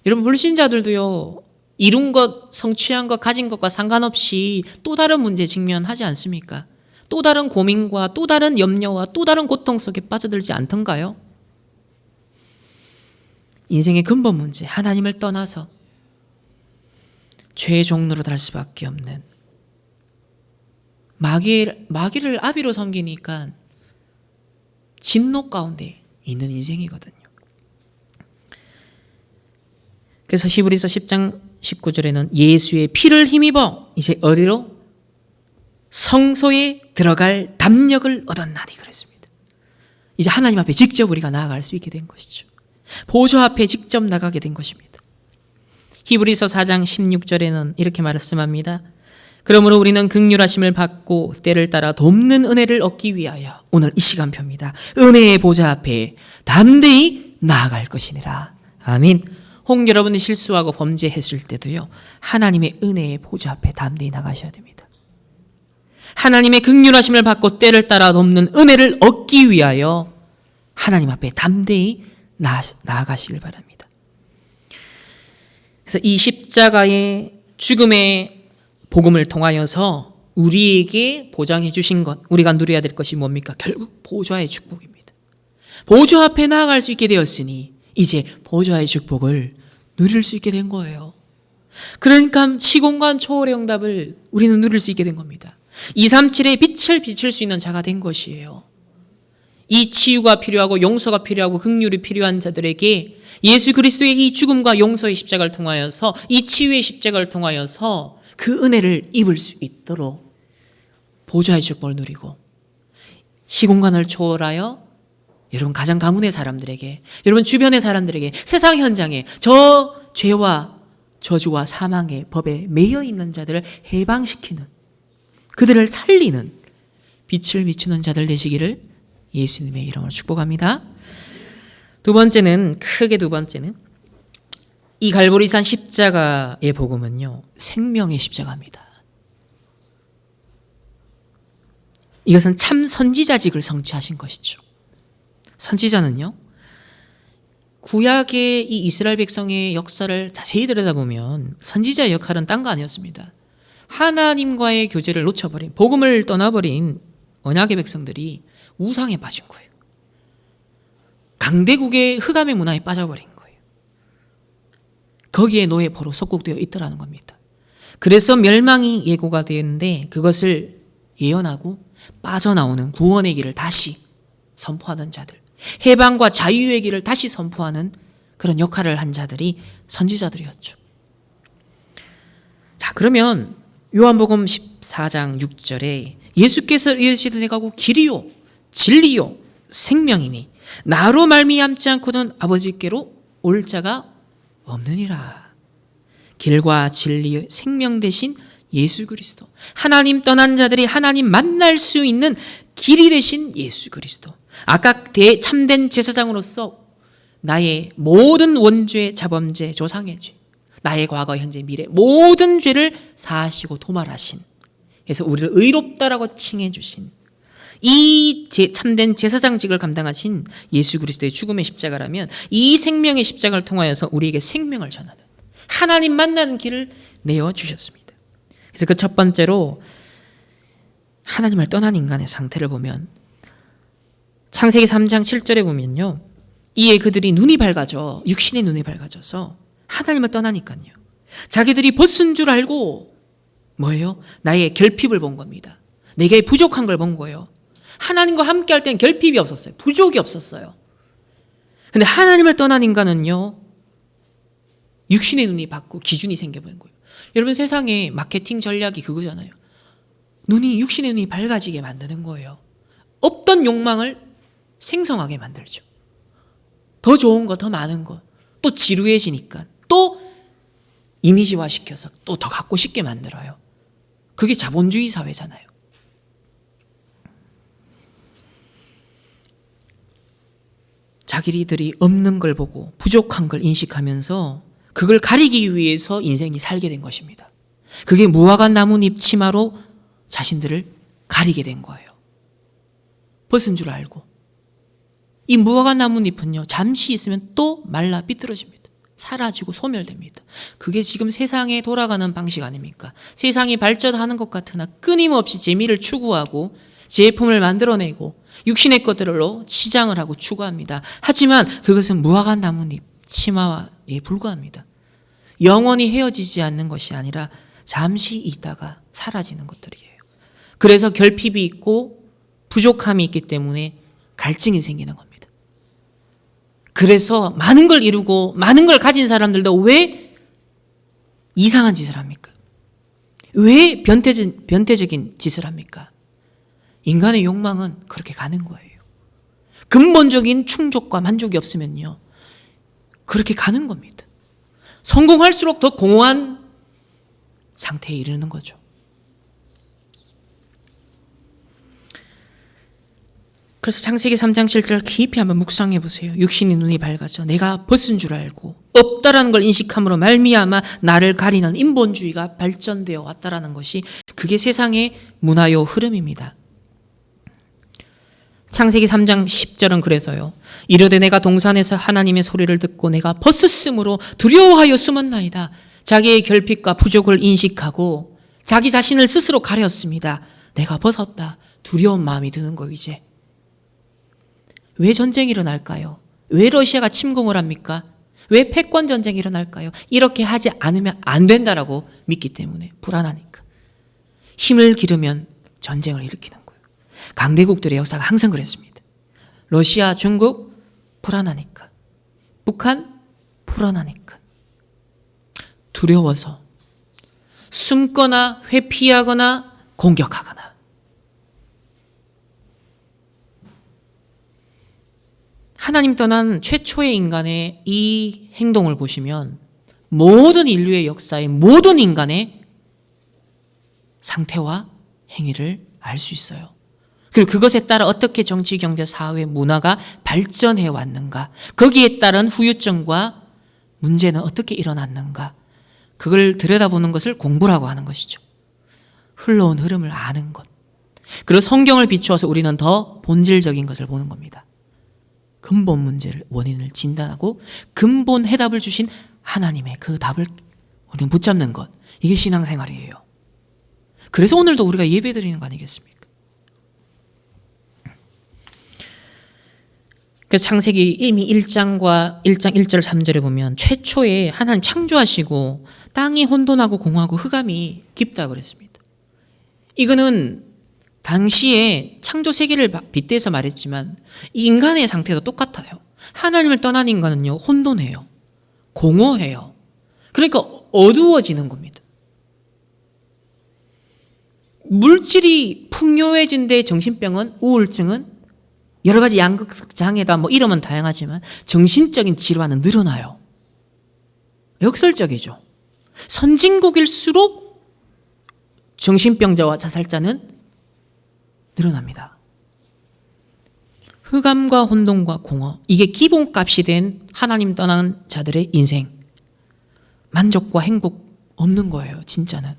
여러분 불신자들도요 이룬 것, 성취한 것, 가진 것과 상관없이 또 다른 문제 직면하지 않습니까? 또 다른 고민과 또 다른 염려와 또 다른 고통 속에 빠져들지 않던가요? 인생의 근본 문제, 하나님을 떠나서 죄의 종로로 달 수밖에 없는 마귀를 아비로 섬기니까 진노 가운데 있는 인생이거든요. 그래서 히브리서 10장 19절에는 예수의 피를 힘입어 이제 어디로? 성소에 들어갈 담력을 얻었나니 그랬습니다. 이제 하나님 앞에 직접 우리가 나아갈 수 있게 된 것이죠. 보좌 앞에 직접 나가게 된 것입니다. 히브리서 4장 16절에는 이렇게 말씀합니다. 그러므로 우리는 긍휼하심을 받고 때를 따라 돕는 은혜를 얻기 위하여 오늘 이 시간표입니다. 은혜의 보좌 앞에 담대히 나아갈 것이니라. 아멘. 혹 여러분이 실수하고 범죄했을 때도요 하나님의 은혜의 보좌 앞에 담대히 나가셔야 됩니다. 하나님의 긍휼하심을 받고 때를 따라 돕는 은혜를 얻기 위하여 하나님 앞에 담대히 나아가시길 바랍니다. 그래서 이 십자가의 죽음의 복음을 통하여서 우리에게 보장해 주신 것, 우리가 누려야 될 것이 뭡니까? 결국 보좌의 축복입니다. 보좌 앞에 나아갈 수 있게 되었으니 이제 보좌의 축복을 누릴 수 있게 된 거예요. 그러니까 시공간 초월의 응답을 우리는 누릴 수 있게 된 겁니다. 237의 빛을 비출 수 있는 자가 된 것이에요. 이 치유가 필요하고 용서가 필요하고 긍휼이 필요한 자들에게 예수 그리스도의 이 죽음과 용서의 십자가를 통하여서 이 치유의 십자가를 통하여서 그 은혜를 입을 수 있도록 보좌의 축복을 누리고 시공간을 초월하여 여러분 가정 가문의 사람들에게, 여러분 주변의 사람들에게, 세상 현장에 저 죄와 저주와 사망의 법에 매여 있는 자들을 해방시키는, 그들을 살리는 빛을 비추는 자들 되시기를 예수님의 이름으로 축복합니다. 두 번째는 이 갈보리산 십자가의 복음은요 생명의 십자가입니다. 이것은 참 선지자직을 성취하신 것이죠. 선지자는요 구약의 이 이스라엘 백성의 역사를 자세히 들여다보면 선지자의 역할은 딴 거 아니었습니다. 하나님과의 교제를 놓쳐버린, 복음을 떠나버린 언약의 백성들이 우상에 빠진 거예요. 강대국의 흑암의 문화에 빠져버린 거예요. 거기에 노예포로 속국되어 있더라는 겁니다. 그래서 멸망이 예고가 되었는데 그것을 예언하고 빠져나오는 구원의 길을 다시 선포하던 자들, 해방과 자유의 길을 다시 선포하는 그런 역할을 한 자들이 선지자들이었죠. 자, 그러면 요한복음 14장 6절에 예수께서 이르시되 내가 곧 길이요 진리요 생명이니 나로 말미암지 않고는 아버지께로 올 자가 없느니라. 길과 진리 생명 되신 예수 그리스도, 하나님 떠난 자들이 하나님 만날 수 있는 길이 되신 예수 그리스도, 아까 참된 제사장으로서 나의 모든 원죄, 자범죄, 조상의 죄, 나의 과거, 현재, 미래 모든 죄를 사하시고 도말하신, 그래서 우리를 의롭다라고 칭해 주신 이 참된 제사장직을 감당하신 예수 그리스도의 죽음의 십자가라면 이 생명의 십자가를 통하여서 우리에게 생명을 전하는 하나님 만나는 길을 내어주셨습니다. 그래서 그 첫 번째로 하나님을 떠난 인간의 상태를 보면 창세기 3장 7절에 보면요, 이에 그들이 눈이 밝아져, 육신의 눈이 밝아져서 하나님을 떠나니까요, 자기들이 벗은 줄 알고 뭐예요? 나의 결핍을 본 겁니다. 내게 부족한 걸 본 거예요. 하나님과 함께 할 때는 결핍이 없었어요. 부족이 없었어요. 근데 하나님을 떠난 인간은요, 육신의 눈이 밝고 기준이 생겨버린 거예요. 여러분, 세상에 마케팅 전략이 그거잖아요. 육신의 눈이 밝아지게 만드는 거예요. 없던 욕망을 생성하게 만들죠. 더 좋은 거, 더 많은 거, 또 지루해지니까 또 이미지화 시켜서 또 더 갖고 싶게 만들어요. 그게 자본주의 사회잖아요. 자기들이 없는 걸 보고 부족한 걸 인식하면서 그걸 가리기 위해서 인생이 살게 된 것입니다. 그게 무화과 나뭇잎 치마로 자신들을 가리게 된 거예요. 벗은 줄 알고. 이 무화과 나뭇잎은요, 잠시 있으면 또 말라 삐뚤어집니다. 사라지고 소멸됩니다. 그게 지금 세상에 돌아가는 방식 아닙니까? 세상이 발전하는 것 같으나 끊임없이 재미를 추구하고 제품을 만들어내고 육신의 것들로 치장을 하고 추구합니다. 하지만 그것은 무화과 나뭇잎 치마에 불과합니다. 영원히 헤어지지 않는 것이 아니라 잠시 있다가 사라지는 것들이에요. 그래서 결핍이 있고 부족함이 있기 때문에 갈증이 생기는 겁니다. 그래서 많은 걸 이루고 많은 걸 가진 사람들도 왜 이상한 짓을 합니까? 왜 변태적인 짓을 합니까? 인간의 욕망은 그렇게 가는 거예요. 근본적인 충족과 만족이 없으면요, 그렇게 가는 겁니다. 성공할수록 더 공허한 상태에 이르는 거죠. 그래서 창세기 3장 7절 깊이 한번 묵상해 보세요. 육신의 눈이 밝아져 내가 벗은 줄 알고 없다라는 걸 인식함으로 말미암아 나를 가리는 인본주의가 발전되어 왔다라는 것이, 그게 세상의 문화요 흐름입니다. 창세기 3장 10절은 그래서요, 이르되 내가 동산에서 하나님의 소리를 듣고 내가 벗었으므로 두려워하여 숨었나이다. 자기의 결핍과 부족을 인식하고 자기 자신을 스스로 가렸습니다. 내가 벗었다. 두려운 마음이 드는 거예요. 이제 왜 전쟁이 일어날까요? 왜 러시아가 침공을 합니까? 왜 패권 전쟁이 일어날까요? 이렇게 하지 않으면 안 된다라고 믿기 때문에, 불안하니까. 힘을 기르면 전쟁을 일으키는 거예요. 강대국들의 역사가 항상 그랬습니다. 러시아, 중국 불안하니까, 북한 불안하니까, 두려워서 숨거나 회피하거나 공격하거나. 하나님 떠난 최초의 인간의 이 행동을 보시면 모든 인류의 역사의 모든 인간의 상태와 행위를 알 수 있어요. 그리고 그것에 따라 어떻게 정치, 경제, 사회, 문화가 발전해 왔는가, 거기에 따른 후유증과 문제는 어떻게 일어났는가, 그걸 들여다보는 것을 공부라고 하는 것이죠. 흘러온 흐름을 아는 것. 그리고 성경을 비추어서 우리는 더 본질적인 것을 보는 겁니다. 근본 문제를, 원인을 진단하고 근본 해답을 주신 하나님의 그 답을 우리는 붙잡는 것, 이게 신앙생활이에요. 그래서 오늘도 우리가 예배드리는 거 아니겠습니까? 그래서 창세기 이미 1장 1절 3절에 보면 최초에 하나님 창조하시고 땅이 혼돈하고 공허하고 흑암이 깊다 그랬습니다. 이거는 당시에 창조 세계를 빗대서 말했지만 이 인간의 상태도 똑같아요. 하나님을 떠난 인간은요, 혼돈해요. 공허해요. 그러니까 어두워지는 겁니다. 물질이 풍요해진 데 정신병은, 우울증은, 여러 가지 양극장애다, 이름은 다양하지만 정신적인 질환은 늘어나요. 역설적이죠. 선진국일수록 정신병자와 자살자는 늘어납니다. 흑암과 혼돈과 공허, 이게 기본값이 된 하나님 떠난 자들의 인생. 만족과 행복 없는 거예요, 진짜는.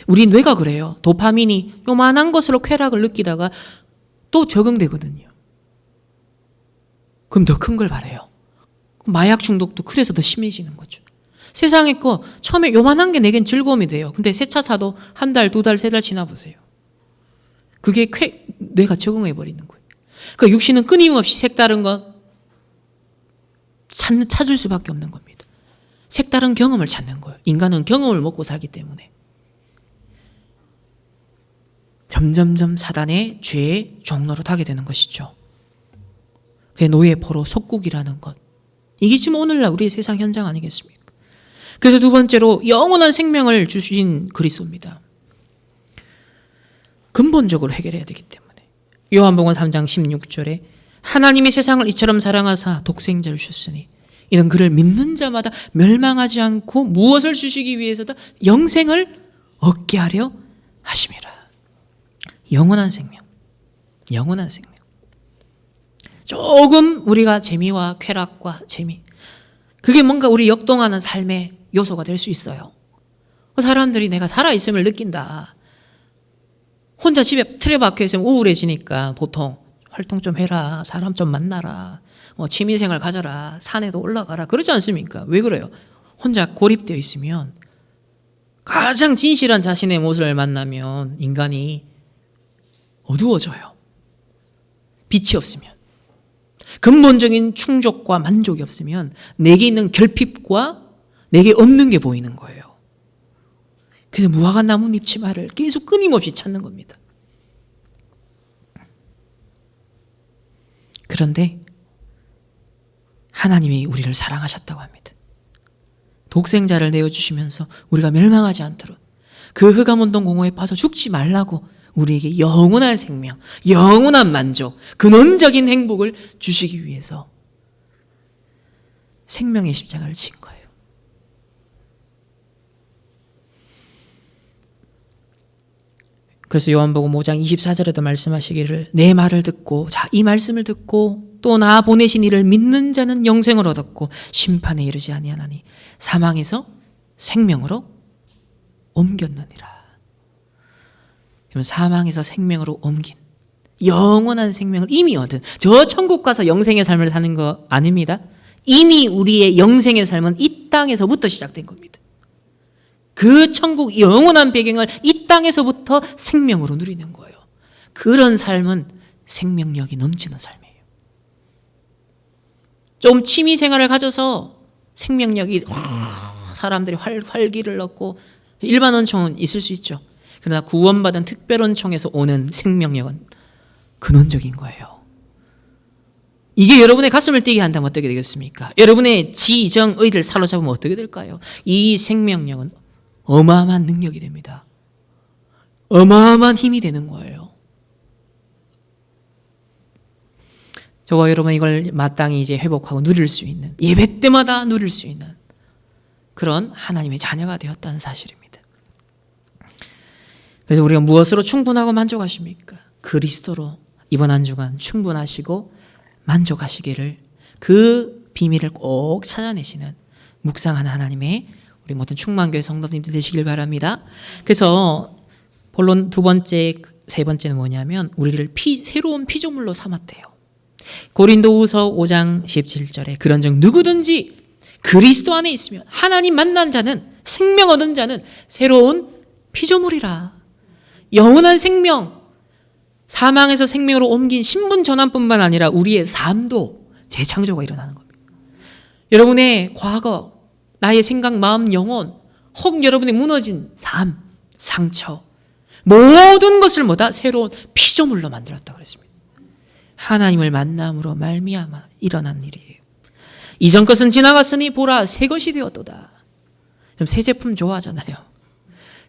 우리 뇌가 그래요. 도파민이 요만한 것으로 쾌락을 느끼다가 또 적응되거든요. 그럼 더 큰 걸 바래요. 마약 중독도 그래서 더 심해지는 거죠. 세상에 거 처음에 요만한 게 내겐 즐거움이 돼요. 근데 새 차 사도 한 달, 두 달, 세 달 지나 보세요. 그게 뇌가 적응해버리는 거예요. 그러니까 육신은 끊임없이 색다른 것 찾을 수밖에 없는 겁니다. 색다른 경험을 찾는 거예요. 인간은 경험을 먹고 살기 때문에. 점점점 사단의 죄의 종로로 타게 되는 것이죠. 그게 노예 포로 속국이라는 것. 이게 지금 오늘날 우리의 세상 현장 아니겠습니까? 그래서 두 번째로 영원한 생명을 주신 그리스도입니다. 근본적으로 해결해야 되기 때문에. 요한복음 3장 16절에 하나님이 세상을 이처럼 사랑하사 독생자를 주셨으니 이는 그를 믿는 자마다 멸망하지 않고 무엇을 주시기 위해서다? 영생을 얻게 하려 하심이라. 영원한 생명. 영원한 생명. 조금 우리가 재미와 쾌락과 재미, 그게 뭔가 우리 역동하는 삶의 요소가 될 수 있어요. 사람들이 내가 살아있음을 느낀다. 혼자 집에 틀에 박혀 있으면 우울해지니까 보통 활동 좀 해라, 사람 좀 만나라, 취미생활 가져라, 산에도 올라가라 그러지 않습니까? 왜 그래요? 혼자 고립되어 있으면 가장 진실한 자신의 모습을 만나면 인간이 어두워져요. 빛이 없으면. 근본적인 충족과 만족이 없으면 내게 있는 결핍과 내게 없는 게 보이는 거예요. 그래서 무화과 나뭇잎 치마를 계속 끊임없이 찾는 겁니다. 그런데 하나님이 우리를 사랑하셨다고 합니다. 독생자를 내어주시면서 우리가 멸망하지 않도록 그 흑암운동 공허에 빠져 죽지 말라고 우리에게 영원한 생명, 영원한 만족, 근원적인 행복을 주시기 위해서 생명의 십자가를 진 거예요. 그래서 요한복음 5장 24절에도 말씀하시기를 내 말을 듣고 자, 이 말씀을 듣고 또 나 보내신 이를 믿는 자는 영생을 얻었고 심판에 이르지 아니하나니 사망에서 생명으로 옮겼느니라. 그럼 사망에서 생명으로 옮긴 영원한 생명을 이미 얻은, 저 천국 가서 영생의 삶을 사는 거 아닙니다. 이미 우리의 영생의 삶은 이 땅에서부터 시작된 겁니다. 그 천국 영원한 배경을 이 땅에서부터 생명으로 누리는 거예요. 그런 삶은 생명력이 넘치는 삶이에요. 좀 취미 생활을 가져서 생명력이 사람들이 활기를 얻고 일반 원총은 있을 수 있죠. 그러나 구원받은 특별 원총에서 오는 생명력은 근원적인 거예요. 이게 여러분의 가슴을 뛰게 한다면 어떻게 되겠습니까? 여러분의 지정의를 사로잡으면 어떻게 될까요? 이 생명력은 어마어마한 능력이 됩니다. 어마어마한 힘이 되는 거예요. 저와 여러분 이걸 마땅히 이제 회복하고 누릴 수 있는, 예배 때마다 누릴 수 있는 그런 하나님의 자녀가 되었다는 사실입니다. 그래서 우리가 무엇으로 충분하고 만족하십니까? 그리스도로 이번 한 주간 충분하시고 만족하시기를, 그 비밀을 꼭 찾아내시는 묵상하는 하나님의 우리 모든 충만교회 성도님들 되시길 바랍니다. 그래서 본론 두 번째, 세 번째는 뭐냐면 우리를 새로운 피조물로 삼았대요. 고린도후서 5장 17절에 그런즉 누구든지 그리스도 안에 있으면 하나님 만난 자는, 생명 얻은 자는 새로운 피조물이라. 영원한 생명, 사망에서 생명으로 옮긴 신분 전환뿐만 아니라 우리의 삶도 재창조가 일어나는 겁니다. 여러분의 과거, 나의 생각, 마음, 영혼, 혹 여러분의 무너진 삶, 상처, 모든 것을 뭐다? 새로운 피조물로 만들었다고 그랬습니다. 하나님을 만남으로 말미암아 일어난 일이에요. 이전 것은 지나갔으니 보라 새 것이 되었도다. 그럼 새 제품 좋아하잖아요.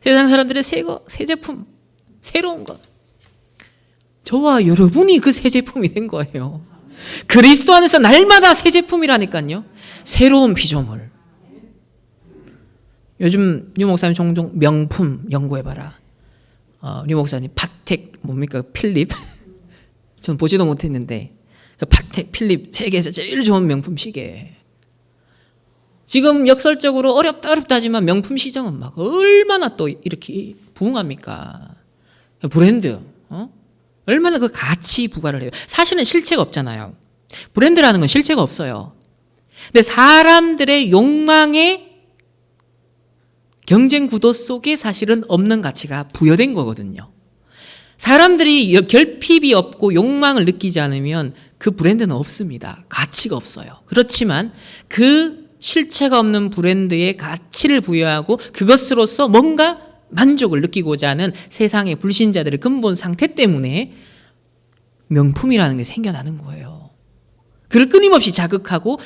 세상 사람들의 새 제품, 새로운 것. 저와 여러분이 그 새 제품이 된 거예요. 그리스도 안에서 날마다 새 제품이라니까요. 새로운 피조물. 요즘 류 목사님 종종 명품 연구해봐라. 류 목사님 파텍 뭡니까? 필립. 전 보지도 못했는데 파텍 필립 세계에서 제일 좋은 명품 시계. 지금 역설적으로 어렵다 하지만 명품 시장은 막 얼마나 또 이렇게 부흥합니까? 브랜드, 얼마나 그 가치 부과를 해요. 사실은 실체가 없잖아요. 브랜드라는 건 실체가 없어요. 근데 사람들의 욕망의 경쟁 구도 속에 사실은 없는 가치가 부여된 거거든요. 사람들이 결핍이 없고 욕망을 느끼지 않으면 그 브랜드는 없습니다. 가치가 없어요. 그렇지만 그 실체가 없는 브랜드에 가치를 부여하고 그것으로서 뭔가 만족을 느끼고자 하는 세상의 불신자들의 근본 상태 때문에 명품이라는 게 생겨나는 거예요. 그를 끊임없이 자극하고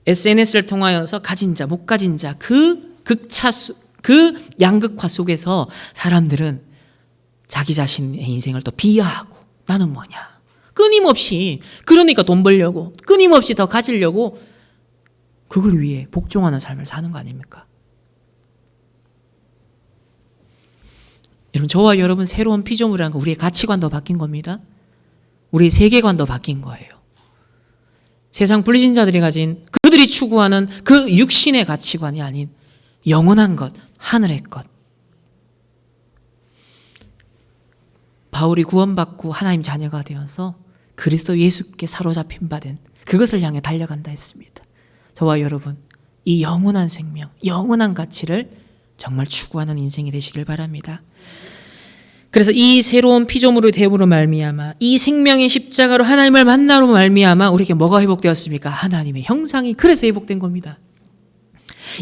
SNS를 통하여서 가진 자, 못 가진 자, 그 양극화 속에서 사람들은 자기 자신의 인생을 또 비하하고 나는 뭐냐. 끊임없이, 그러니까 돈 벌려고, 끊임없이 더 가지려고 그걸 위해 복종하는 삶을 사는 거 아닙니까? 여러분, 저와 여러분 새로운 피조물이라는 건 우리의 가치관도 바뀐 겁니다. 우리의 세계관도 바뀐 거예요. 세상 불신자들이 가진, 그들이 추구하는 그 육신의 가치관이 아닌 영원한 것, 하늘의 것. 바울이 구원받고 하나님 자녀가 되어서 그리스도 예수께 사로잡힌 바 된 그것을 향해 달려간다 했습니다. 저와 여러분, 이 영원한 생명, 영원한 가치를 정말 추구하는 인생이 되시길 바랍니다. 그래서 이 새로운 피조물의 대우로 말미암아, 이 생명의 십자가로 하나님을 만나로 말미암아 우리에게 뭐가 회복되었습니까? 하나님의 형상이 그래서 회복된 겁니다.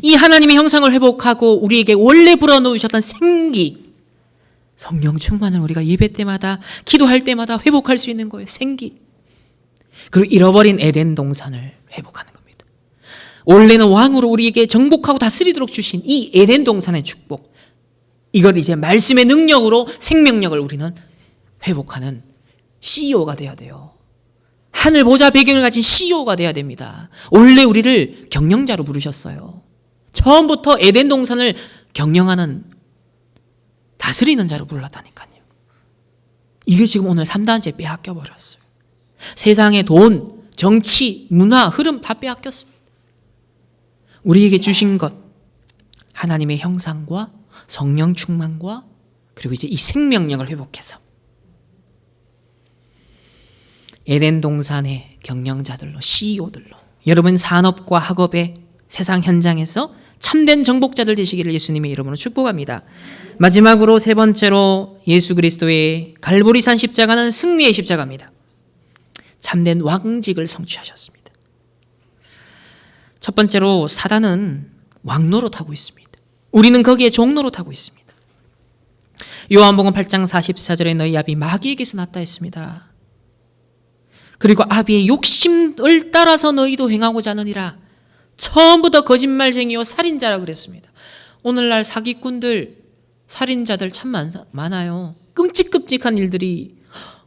이 하나님의 형상을 회복하고 우리에게 원래 불어넣으셨던 생기, 성령 충만을 우리가 예배 때마다, 기도할 때마다 회복할 수 있는 거예요. 생기. 그리고 잃어버린 에덴 동산을 회복하는 겁니다. 원래는 왕으로 우리에게 정복하고 다스리도록 주신 이 에덴 동산의 축복, 이걸 이제 말씀의 능력으로 생명력을 우리는 회복하는 CEO가 돼야 돼요. 하늘 보좌 배경을 가진 CEO가 돼야 됩니다. 원래 우리를 경영자로 부르셨어요. 처음부터 에덴 동산을 경영하는, 다스리는 자로 불렀다니까요. 이게 지금 오늘 3단째 빼앗겨 버렸어요. 세상의 돈, 정치, 문화, 흐름 다 빼앗겼습니다. 우리에게 주신 것, 하나님의 형상과 성령 충만과 그리고 이제 이 생명력을 회복해서 에덴 동산의 경영자들로, CEO들로, 여러분 산업과 학업의 세상 현장에서 참된 정복자들 되시기를 예수님의 이름으로 축복합니다. 마지막으로 세 번째로 예수 그리스도의 갈보리산 십자가는 승리의 십자가입니다. 참된 왕직을 성취하셨습니다. 첫 번째로 사단은 왕노릇하고 있습니다. 우리는 거기에 종노릇하고 있습니다. 요한복음 8장 44절에 너희 아비 마귀에게서 났다 했습니다. 그리고 아비의 욕심을 따라서 너희도 행하고자 하느니라. 처음부터 거짓말쟁이요 살인자라 그랬습니다. 오늘날 사기꾼들, 살인자들 참 많아요. 끔찍끔찍한 일들이,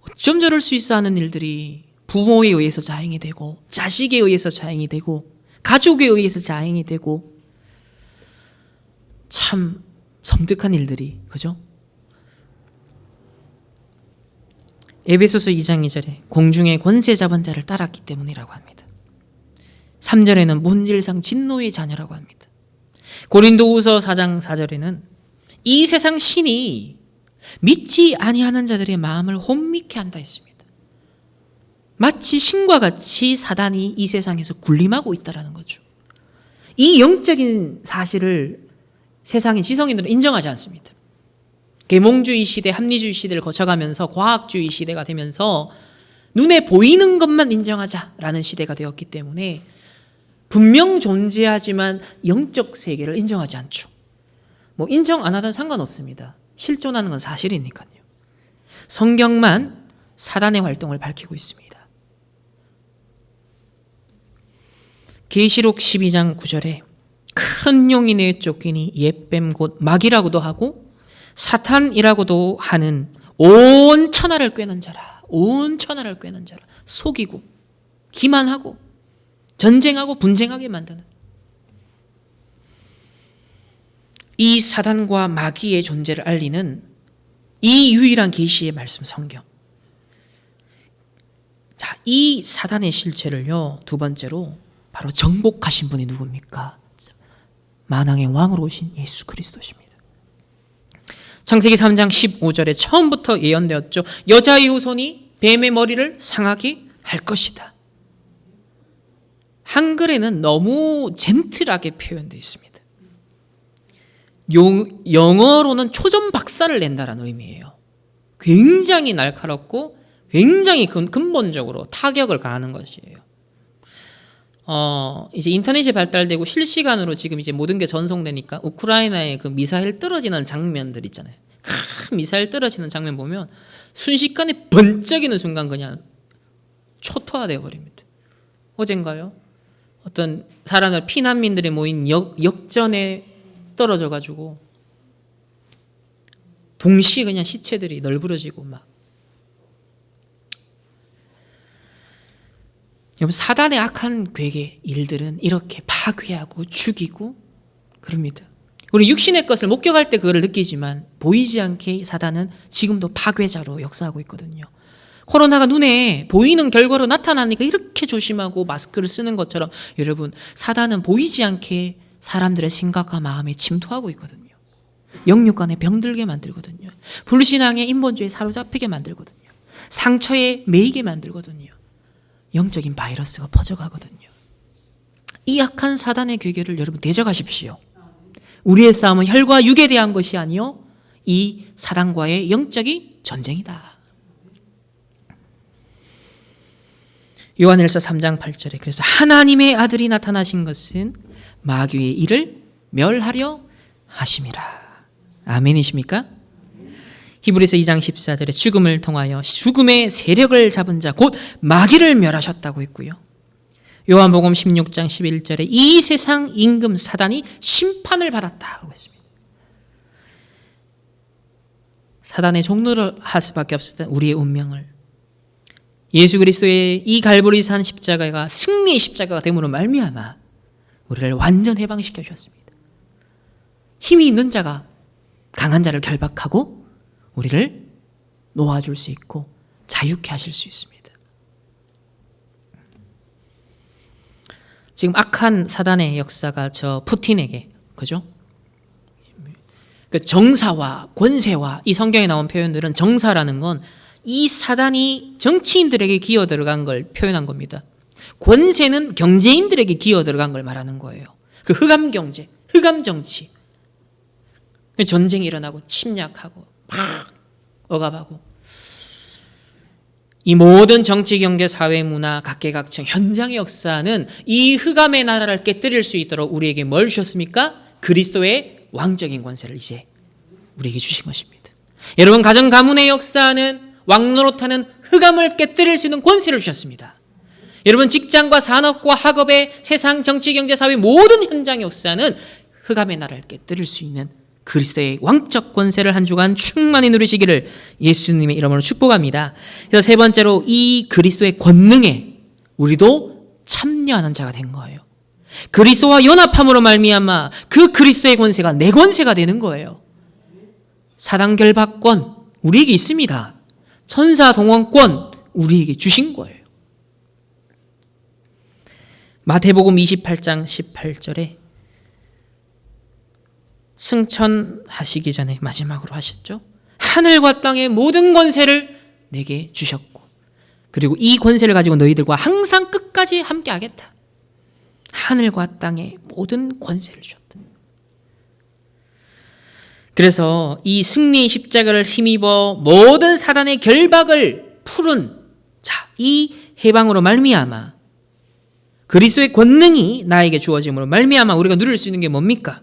어쩜 저럴 수 있어 하는 일들이 부모에 의해서 자행이 되고, 자식에 의해서 자행이 되고, 가족에 의해서 자행이 되고, 참 섬뜩한 일들이, 그죠? 에베소서 2장 2절에 공중의 권세 잡은 자를 따랐기 때문이라고 합니다. 3절에는 본질상 진노의 자녀라고 합니다. 고린도후서 4장 4절에는 이 세상 신이 믿지 아니하는 자들의 마음을 혼미케 한다 했습니다. 마치 신과 같이 사단이 이 세상에서 군림하고 있다는 거죠. 이 영적인 사실을 세상의 지성인들은 인정하지 않습니다. 계몽주의 시대, 합리주의 시대를 거쳐가면서 과학주의 시대가 되면서 눈에 보이는 것만 인정하자라는 시대가 되었기 때문에 분명 존재하지만 영적 세계를 인정하지 않죠. 인정 안 하든 상관없습니다. 실존하는 건 사실이니까요. 성경만 사단의 활동을 밝히고 있습니다. 계시록 12장 9절에 큰 용이 내쫓기니 옛뱀 곧 마귀라고도 하고 사탄이라고도 하는 온 천하를 꿰는 자라. 온 천하를 꿰는 자라. 속이고 기만하고 전쟁하고 분쟁하게 만드는 이 사단과 마귀의 존재를 알리는 이 유일한 계시의 말씀 성경. 자, 이 사단의 실체를요, 두 번째로 바로 정복하신 분이 누굽니까? 만왕의 왕으로 오신 예수 그리스도십니다. 창세기 3장 15절에 처음부터 예언되었죠. 여자의 후손이 뱀의 머리를 상하게 할 것이다. 한글에는 너무 젠틀하게 표현되어 있습니다. 영어로는 초전박살을 낸다라는 의미예요. 굉장히 날카롭고 굉장히 근본적으로 타격을 가하는 것이에요. 이제 인터넷이 발달되고 실시간으로 지금 이제 모든 게 전송되니까 우크라이나의 그 미사일 떨어지는 장면들 있잖아요. 큰 미사일 떨어지는 장면 보면 순식간에 번쩍이는 순간 그냥 초토화되어 버립니다. 어젠가요? 어떤 사람들 피난민들이 모인 역전에 떨어져 가지고 동시에 그냥 시체들이 널브러지고 막. 여러분, 사단의 악한 괴계 일들은 이렇게 파괴하고 죽이고 그럽니다. 우리 육신의 것을 목격할 때 그걸 느끼지만 보이지 않게 사단은 지금도 파괴자로 역사하고 있거든요. 코로나가 눈에 보이는 결과로 나타나니까 이렇게 조심하고 마스크를 쓰는 것처럼 여러분, 사단은 보이지 않게 사람들의 생각과 마음에 침투하고 있거든요. 영육간에 병들게 만들거든요. 불신앙의 인본주의에 사로잡히게 만들거든요. 상처에 매이게 만들거든요. 영적인 바이러스가 퍼져가거든요. 이 악한 사단의 괴계를 여러분 대적하십시오. 우리의 싸움은 혈과 육에 대한 것이 아니요 이 사단과의 영적인 전쟁이다. 요한일서 3장 8절에 그래서 하나님의 아들이 나타나신 것은 마귀의 일을 멸하려 하심이라. 아멘이십니까? 히브리서 2장 14절에 죽음을 통하여 죽음의 세력을 잡은 자 곧 마귀를 멸하셨다고 했고요. 요한복음 16장 11절에 이 세상 임금 사단이 심판을 받았다고 했습니다. 사단의 종로를 할 수밖에 없었던 우리의 운명을 예수 그리스도의 이 갈보리산 십자가가 승리의 십자가가 됨으로 말미암아 우리를 완전 해방시켜 주셨습니다. 힘이 있는 자가 강한 자를 결박하고 우리를 놓아줄 수 있고 자유케 하실 수 있습니다. 지금 악한 사단의 역사가 저 푸틴에게, 그죠? 그 정사와 권세와 이 성경에 나온 표현들은 정사라는 건 이 사단이 정치인들에게 기어 들어간 걸 표현한 겁니다. 권세는 경제인들에게 기어 들어간 걸 말하는 거예요. 그 흑암 경제, 흑암 정치. 전쟁이 일어나고 침략하고 막 억압하고 이 모든 정치, 경제, 사회, 문화, 각계각층 현장의 역사는 이 흑암의 나라를 깨뜨릴 수 있도록 우리에게 뭘 주셨습니까? 그리스도의 왕적인 권세를 이제 우리에게 주신 것입니다. 여러분, 가정 가문의 역사는 왕노릇하는 흑암을 깨뜨릴 수 있는 권세를 주셨습니다. 여러분, 직장과 산업과 학업의 세상 정치, 경제, 사회 모든 현장의 역사는 흑암의 나라를 깨뜨릴 수 있는 그리스도의 왕적 권세를 한 주간 충만히 누리시기를 예수님의 이름으로 축복합니다. 그래서 세 번째로 이 그리스도의 권능에 우리도 참여하는 자가 된 거예요. 그리스도와 연합함으로 말미암아 그 그리스도의 권세가 내 권세가 되는 거예요. 사단 결박권 우리에게 있습니다. 천사 동원권 우리에게 주신 거예요. 마태복음 28장 18절에 승천하시기 전에 마지막으로 하셨죠. 하늘과 땅의 모든 권세를 내게 주셨고 그리고 이 권세를 가지고 너희들과 항상 끝까지 함께 하겠다. 하늘과 땅의 모든 권세를 주셨다. 그래서 이 승리의 십자가를 힘입어 모든 사단의 결박을 풀은 자, 이 해방으로 말미암아 그리스도의 권능이 나에게 주어짐으로 말미암아 우리가 누릴 수 있는 게 뭡니까?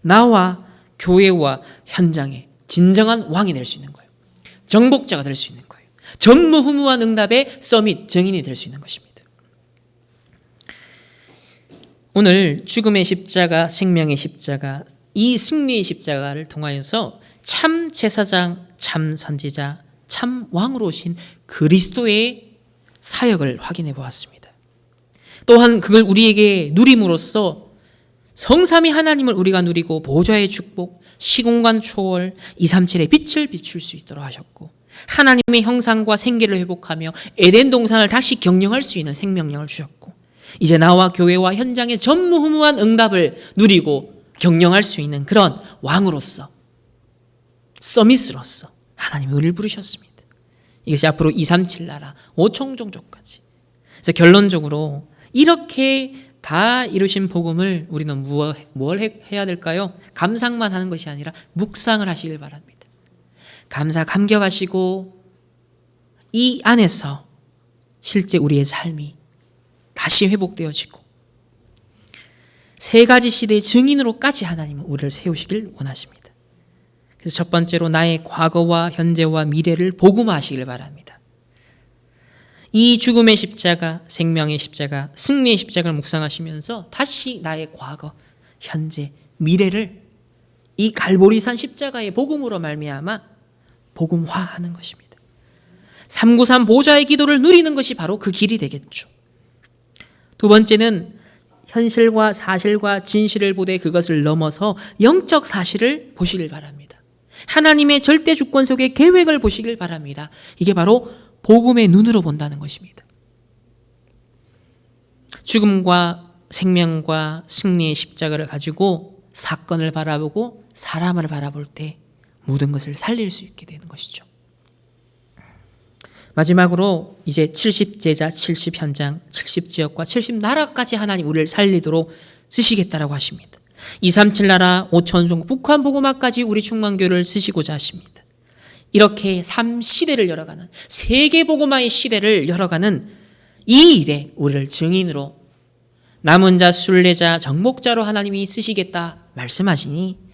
나와 교회와 현장에 진정한 왕이 될 수 있는 거예요. 정복자가 될 수 있는 거예요. 전무후무한 응답의 서밋 정인이 될 수 있는 것입니다. 오늘 죽음의 십자가, 생명의 십자가, 이 승리의 십자가를 통하여서 참 제사장, 참 선지자, 참 왕으로 오신 그리스도의 사역을 확인해 보았습니다. 또한 그걸 우리에게 누림으로써 성삼위 하나님을 우리가 누리고 보좌의 축복, 시공간 초월, 237의 빛을 비출 수 있도록 하셨고 하나님의 형상과 생기를 회복하며 에덴 동산을 다시 경영할 수 있는 생명력을 주셨고 이제 나와 교회와 현장의 전무후무한 응답을 누리고 경영할 수 있는 그런 왕으로서, 서밋으로서 하나님이 우리를 부르셨습니다. 이것이 앞으로 237 나라 5천 종족까지. 그래서 결론적으로 이렇게 다 이루신 복음을 우리는 뭘 해야 될까요? 감상만 하는 것이 아니라 묵상을 하시길 바랍니다. 감격하시고 이 안에서 실제 우리의 삶이 다시 회복되어지고 세 가지 시대의 증인으로까지 하나님은 우리를 세우시길 원하십니다. 그래서 첫 번째로 나의 과거와 현재와 미래를 복음화하시길 바랍니다. 이 죽음의 십자가, 생명의 십자가, 승리의 십자가를 묵상하시면서 다시 나의 과거, 현재, 미래를 이 갈보리산 십자가의 복음으로 말미암아 복음화하는 것입니다. 393 보좌의 기도를 누리는 것이 바로 그 길이 되겠죠. 두 번째는 현실과 사실과 진실을 보되 그것을 넘어서 영적 사실을 보시길 바랍니다. 하나님의 절대 주권 속의 계획을 보시길 바랍니다. 이게 바로 복음의 눈으로 본다는 것입니다. 죽음과 생명과 승리의 십자가를 가지고 사건을 바라보고 사람을 바라볼 때 모든 것을 살릴 수 있게 되는 것이죠. 마지막으로 이제 70제자, 70현장, 70지역과 70나라까지 하나님 우리를 살리도록 쓰시겠다라고 하십니다. 237 나라 5천 종국 북한 복음화까지 우리 충만교를 쓰시고자 하십니다. 이렇게 3시대를 열어가는 세계 복음화의 시대를 열어가는 이 일에 우리를 증인으로 남은 자, 순례자, 정복자로 하나님이 쓰시겠다 말씀하시니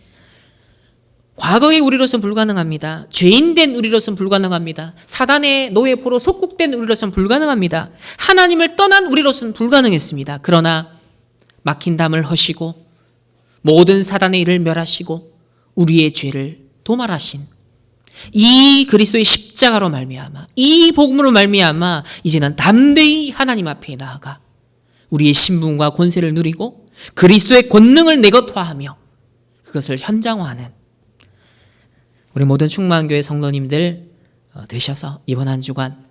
과거의 우리로서는 불가능합니다. 죄인된 우리로서는 불가능합니다. 사단의 노예포로 속국된 우리로서는 불가능합니다. 하나님을 떠난 우리로서는 불가능했습니다. 그러나 막힌 담을 허시고 모든 사단의 일을 멸하시고 우리의 죄를 도말하신 이 그리스도의 십자가로 말미암아, 이 복음으로 말미암아 이제는 담대히 하나님 앞에 나아가 우리의 신분과 권세를 누리고 그리스도의 권능을 내것화하며 그것을 현장화하는 우리 모든 충만교회 성도님들 되셔서 이번 한 주간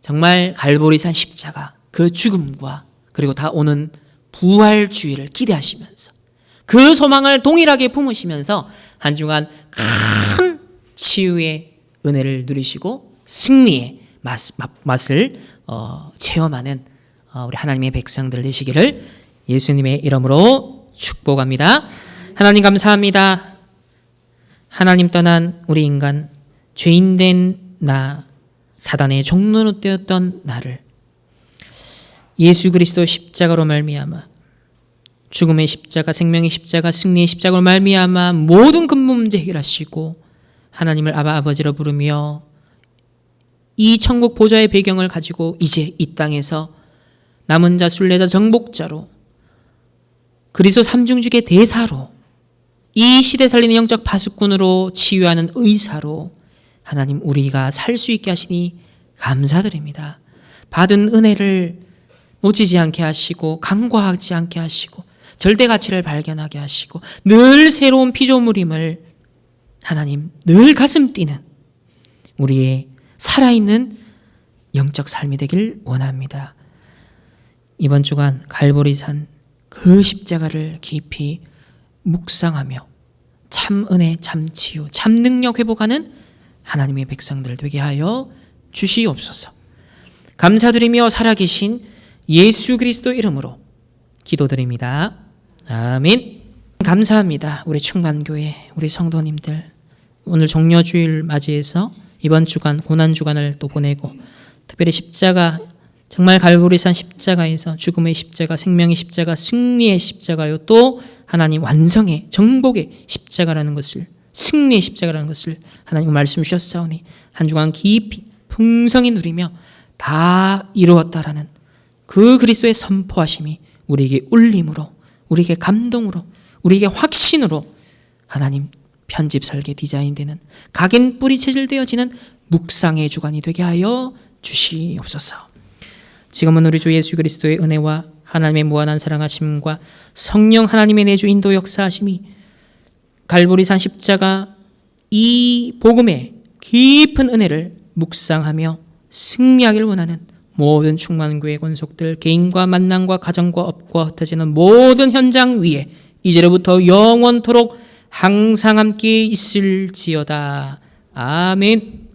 정말 갈보리산 십자가 그 죽음과 그리고 다 오는 부활주의를 기대하시면서 그 소망을 동일하게 품으시면서 한 주간 큰 치유의 은혜를 누리시고 승리의 맛을 체험하는 우리 하나님의 백성들 되시기를 예수님의 이름으로 축복합니다. 하나님 감사합니다. 하나님 떠난 우리 인간, 죄인된 나, 사단의 종로로 되었던 나를 예수 그리스도 십자가로 말미암아 죽음의 십자가, 생명의 십자가, 승리의 십자가로 말미암아 모든 근본 문제 해결하시고 하나님을 아바 아버지로 부르며 이 천국 보좌의 배경을 가지고 이제 이 땅에서 남은 자, 순례자, 정복자로 그리스도 삼중직의 대사로 이 시대 살리는 영적 파수꾼으로 치유하는 의사로 하나님 우리가 살 수 있게 하시니 감사드립니다. 받은 은혜를 놓치지 않게 하시고 간과하지 않게 하시고 절대 가치를 발견하게 하시고 늘 새로운 피조물임을 하나님 늘 가슴 뛰는 우리의 살아있는 영적 삶이 되길 원합니다. 이번 주간 갈보리산 그 십자가를 깊이 묵상하며 참 은혜, 참 치유, 참 능력 회복하는 하나님의 백성들 되게 하여 주시옵소서. 감사드리며 살아계신 예수 그리스도 이름으로 기도드립니다. 아멘. 감사합니다. 우리 충만교회, 우리 성도님들 오늘 종려주일 맞이해서 이번 주간 고난주간을 또 보내고 특별히 십자가 정말 갈보리산 십자가에서 죽음의 십자가, 생명의 십자가, 승리의 십자가요 또 하나님 완성의 정복의 십자가라는 것을 승리의 십자가라는 것을 하나님 말씀 주셨사오니 한 주간 깊이 풍성히 누리며 다 이루었다라는 그 그리스도의 선포하심이 우리에게 울림으로 우리에게 감동으로 우리에게 확신으로 하나님 편집 설계 디자인되는 각인 뿌리 체질되어지는 묵상의 주간이 되게 하여 주시옵소서. 지금은 우리 주 예수 그리스도의 은혜와 하나님의 무한한 사랑하심과 성령 하나님의 내주 인도 역사하심이 갈보리산 십자가 이 복음의 깊은 은혜를 묵상하며 승리하길 원하는 모든 충만교회 권속들, 개인과 만남과 가정과 업과 흩어지는 모든 현장 위에 이제로부터 영원토록 항상 함께 있을지어다. 아멘.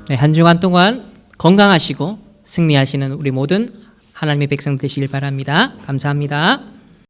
네, 한 주간 동안 건강하시고 승리하시는 우리 모든 하나님의 백성 되시길 바랍니다. 감사합니다.